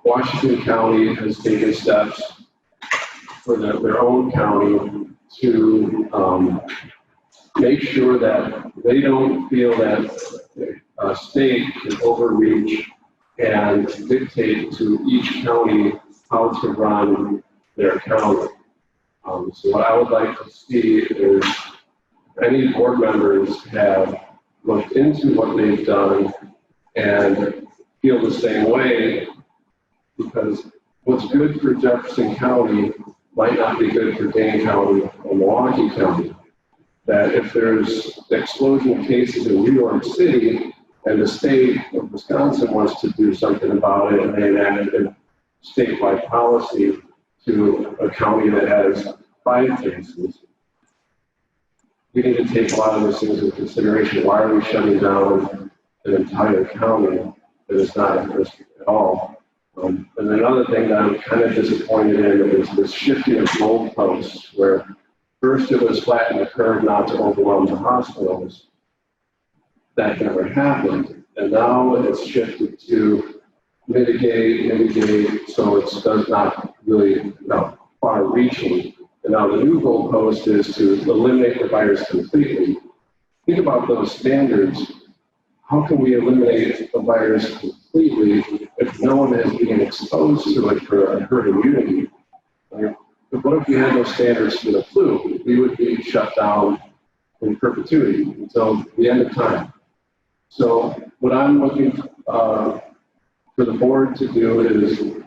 Washington County has taken steps for their own county to make sure that they don't feel that a state can overreach and dictate to each county how to run their county. So what I would like to see is any board members have looked into what they've done and feel the same way, because what's good for Jefferson County might not be good for Dane County or Milwaukee County. That if there's explosion of cases in New York City and the state of Wisconsin wants to do something about it and they enact a statewide policy to a county that has 5 cases, we need to take a lot of those things into consideration. Why are we shutting down an entire county that is not at risk at all? And another thing that I'm kind of disappointed in is this shifting of goalposts, where first it was flatten the curve not to overwhelm the hospitals. That never happened. And now it's shifted to mitigate, so it does not really far reaching. And now the new goalpost is to eliminate the virus completely. Think about those standards. How can we eliminate the virus completely if no one is being exposed to it for a herd immunity? What if we had those standards for the flu? we would be shut down in perpetuity until the end of time. So what I'm looking for the board to do is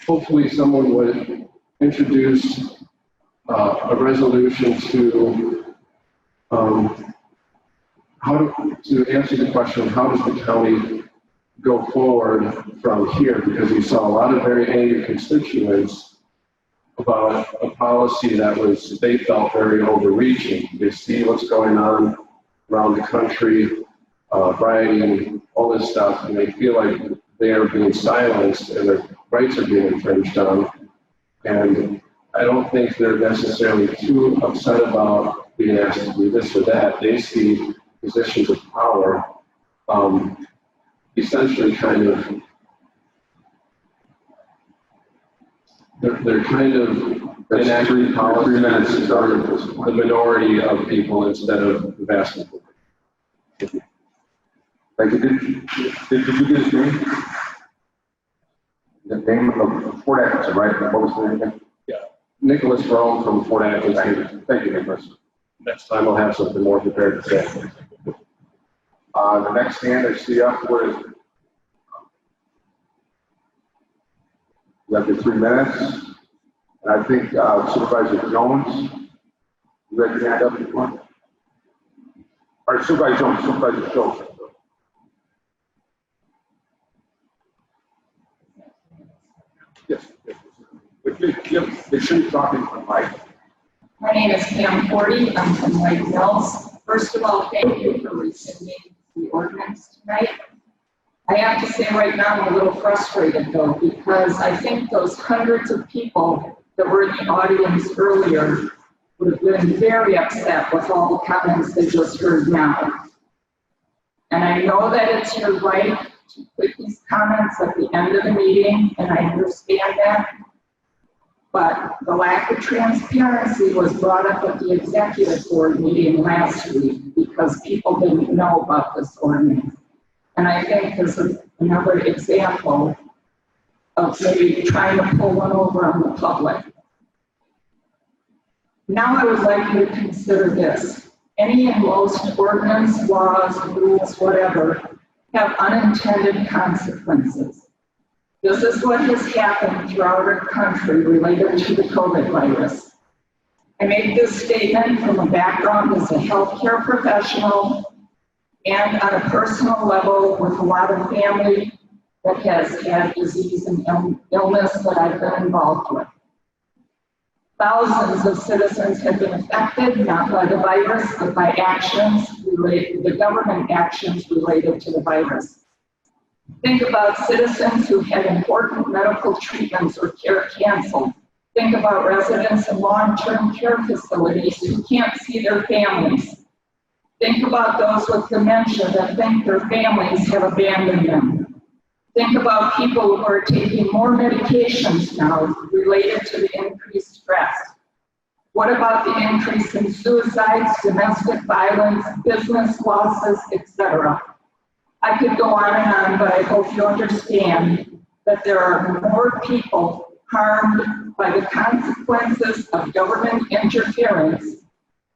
hopefully someone would introduce a resolution to to answer the question, how does the county go forward from here? Because we saw a lot of very angry constituents about a policy that was, they felt, very overreaching. They see what's going on around the country, rioting, all this stuff, and they feel like they are being silenced and their rights are being infringed on. And I don't think they're necessarily too upset about being asked to do this or that. They see positions of power essentially kind of, they're kind of enacting policies for the minority of people instead of the vast majority. Thank you. Did you get his name? The name of Fort Atkinson, right? What was the name? Yeah, Nicholas Rome from Fort Atkinson. Thank you, Nicholas. Next time I'll have something more prepared to say. The next hand I see up was, you have your 3 minutes. And I think Supervisor Jones, you had your hand up before? All right, Supervisor Jones. Yes. They should be talking to Mike. My name is Pam Forty. I'm from White Mills. First of all, thank you for rescinding the ordinance tonight. I have to say right now I'm a little frustrated though, because I think those hundreds of people that were in the audience earlier would have been very upset with all the comments they just heard now. And I know that it's your right to put these comments at the end of the meeting, and I understand that. But the lack of transparency was brought up at the executive board meeting last week because people didn't know about this ordinance. And I think this is another example of maybe trying to pull one over on the public. Now I would like you to consider this. Any and most ordinance, laws, rules, whatever, have unintended consequences. This is what has happened throughout our country related to the COVID virus. I make this statement from a background as a healthcare professional and on a personal level with a lot of family that has had disease and illness that I've been involved with. Thousands of citizens have been affected, not by the virus, but by the government actions related to the virus. Think about citizens who had important medical treatments or care canceled. Think about residents in long-term care facilities who can't see their families. Think about those with dementia that think their families have abandoned them. Think about people who are taking more medications now related to the increased stress. What about the increase in suicides, domestic violence, business losses, etc.? I could go on and on, but I hope you understand that there are more people harmed by the consequences of government interference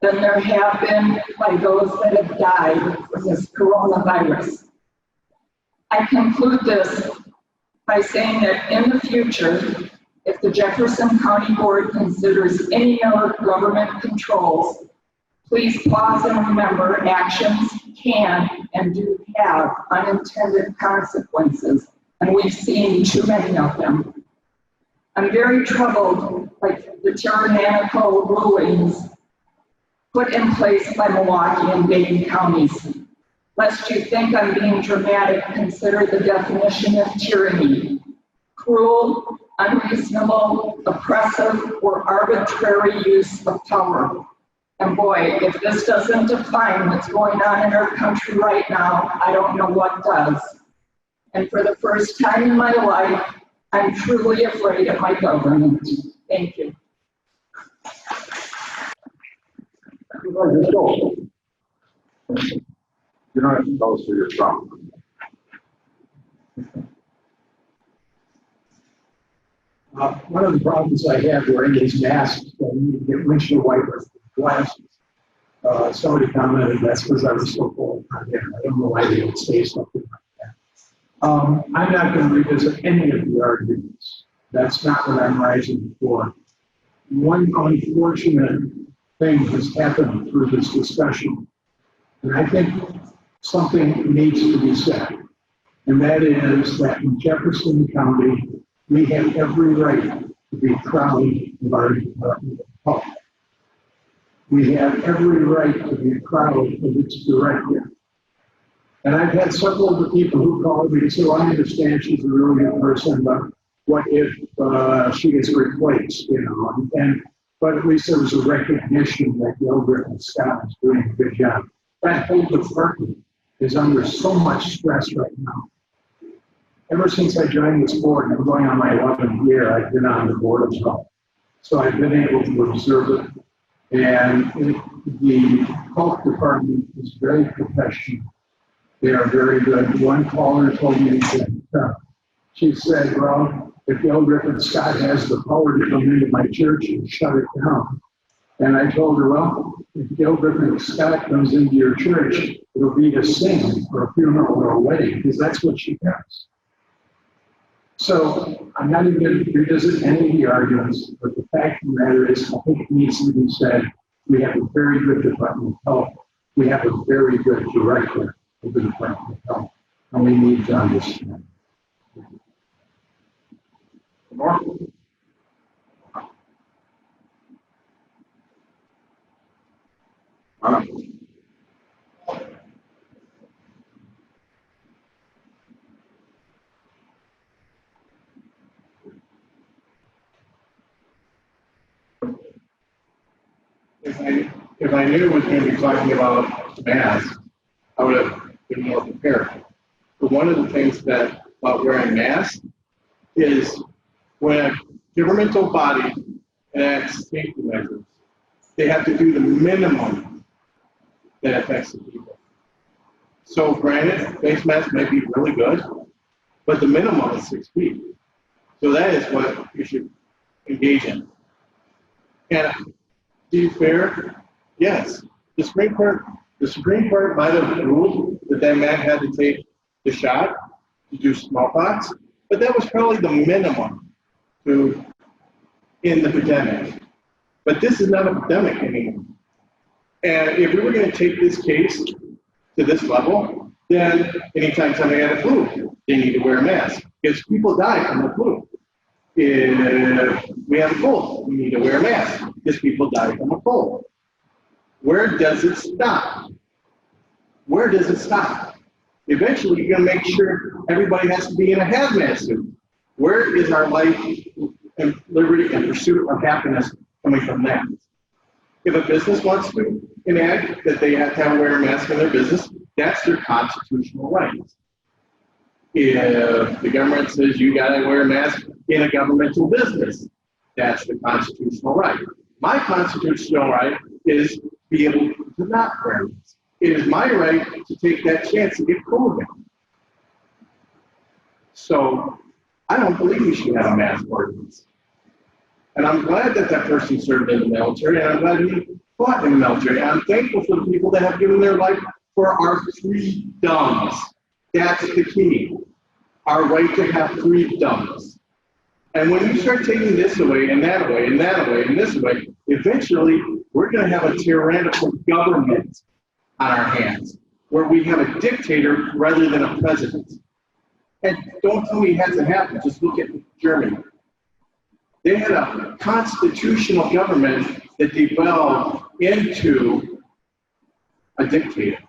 than there have been by those that have died from this coronavirus. I conclude this by saying that in the future, if the Jefferson County Board considers any other government controls, please pause and remember actions can and do have unintended consequences, and we've seen too many of them. I'm very troubled by the tyrannical rulings put in place by Milwaukee and Dayton counties. Lest you think I'm being dramatic, consider the definition of tyranny: cruel, unreasonable, oppressive, or arbitrary use of power. And boy, if this doesn't define what's going on in our country right now, I don't know what does. And for the first time in my life, I'm truly afraid of my government. Thank you. You don't have to tell us who you're from. One of the problems I have wearing these masks, you need to get windshield wipers, glasses. Somebody commented that's because I was so cold on there. I don't know why they would say something like that. I'm not going to revisit any of the arguments. That's not what I'm rising for. One unfortunate thing has happened through this discussion, and I think something needs to be said, and that is that in Jefferson County, we have every right to be proud of our Department of Health. We have every right to be proud of its director. And I've had several of the people who called me and said, well, I understand she's a really good person, but what if she gets replaced, you know? But at least there was a recognition that Gilbert and Scott is doing a good job. That whole department is under so much stress right now. Ever since I joined this board, I'm going on my 11th year, I've been on the board of health. So I've been able to observe it. And the health department is very professional. They are very good. One caller told me that she said, well, if Gilbert and Scott has the power to come into my church and shut it down. And I told her, well, if Gilbert and Scott comes into your church, it'll be to sing or a funeral or a wedding, because that's what she does. So I'm not even going to revisit any of the arguments, but the fact of the matter is, I think it needs to be said, we have a very good Department of Health. We have a very good director of the Department of Health, and we need to understand. More? If I knew it was going to be talking about masks, I would have been more prepared. But one of the things that about wearing masks is when a governmental body enacts safety measures, they have to do the minimum that affects the people. So granted, face masks may be really good, but the minimum is 6 feet. So that is what you should engage in. And to be fair, yes, the Supreme Court might have ruled that man had to take the shot to do smallpox, but that was probably the minimum to end the epidemic. But this is not an epidemic anymore. And if we were going to take this case to this level, then anytime somebody had a flu, they need to wear a mask because people die from the flu. If we have a cold, we need to wear a mask because people die from a cold. Where does it stop? Where does it stop? Eventually, you're going to make sure everybody has to be in a hazmat suit. Where is our life and liberty and pursuit of happiness coming from that? If a business wants to enact that they have to wear a mask in their business, that's their constitutional right. If the government says you got to wear a mask in a governmental business, that's the constitutional right. My constitutional right is to be able to not wear a mask. It is my right to take that chance to get COVID. So I don't believe we should have a mask ordinance. And I'm glad that that person served in the military, and I'm glad he fought in the military. And I'm thankful for the people that have given their life for our freedoms. That's the key. Our right to have freedoms. And when you start taking this away, and that away, and that away, and this away, eventually we're going to have a tyrannical government on our hands, where we have a dictator rather than a president. And don't tell me it hasn't happened. Just look at Germany. They had a constitutional government that developed into a dictator.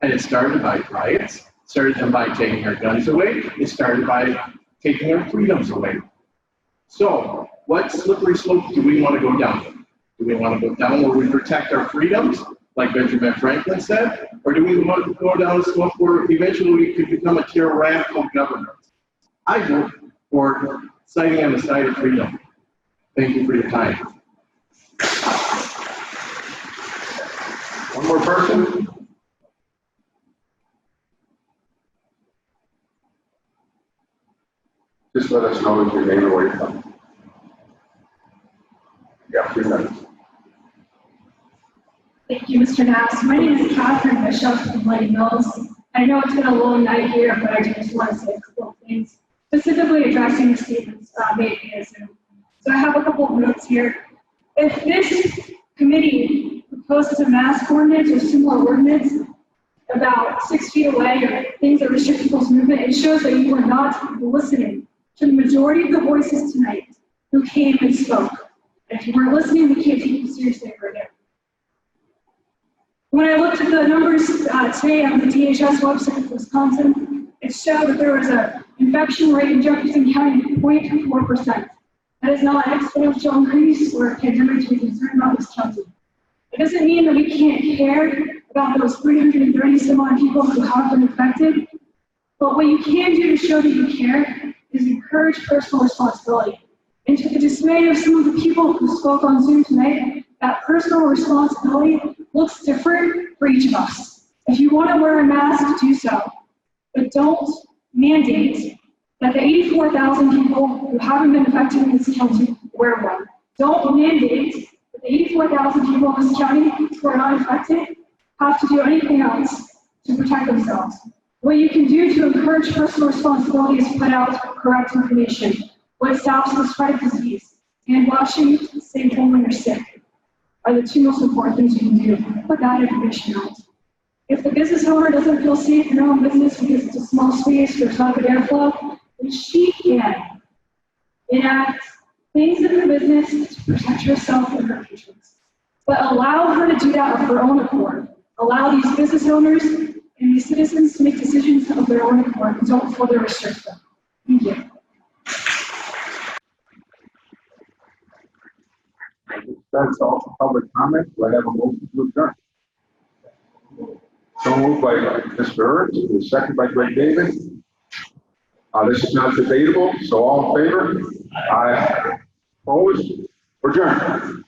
And it started by riots, it started them by taking our guns away, it started by taking our freedoms away. So, what slippery slope do we want to go down? Do we want to go down where we protect our freedoms, like Benjamin Franklin said? Or do we want to go down a slope where eventually we could become a tyrannical government? I vote for siding on the side of freedom. Thank you for your time. One more person? Just let us know your name and where you're from. You have 3 minutes. Thank you, Mr. Nass. My name is Catherine Bishop from Lady Mills. I know it's been a long night here, but I just want to say a couple of things, specifically addressing the statements made via Zoom. So I have a couple of notes here. If this committee proposes a mask ordinance or similar ordinance about 6 feet away or things that restrict people's movement, it shows that you are not listening to the majority of the voices tonight who came and spoke. If you weren't listening, we can't take you seriously right now. When I looked at the numbers today on the DHS website for Wisconsin, it showed that there was an infection rate in Jefferson County of 0.4%. That is not an exponential increase or a pandemic to be concerned about this county. It doesn't mean that we can't care about those 330 some odd people who have been infected, but what you can do to show that you care is encourage personal responsibility. And to the dismay of some of the people who spoke on Zoom tonight, that personal responsibility looks different for each of us. If you want to wear a mask, do so, but don't mandate that the 84,000 people who haven't been affected in this county wear one. Don't mandate that the 84,000 people in this county who are not infected have to do anything else to protect themselves. What you can do to encourage personal responsibility is put out correct information. What stops the spread of disease? Hand washing, staying home when you're sick are the 2 most important things you can do. Put that information out. If the business owner doesn't feel safe in their own business because it's a small space, there's not good airflow, then she can enact things in her business to protect herself and her patrons. But allow her to do that of her own accord. Allow these business owners and these citizens to make decisions of their own accord and don't further restrict them. Thank you. That's all for public comment. Do I have a motion to adjourn? So moved by Mr. Ernst, second by Greg David. This is not debatable, so all in favor? Aye. Opposed? Adjourned.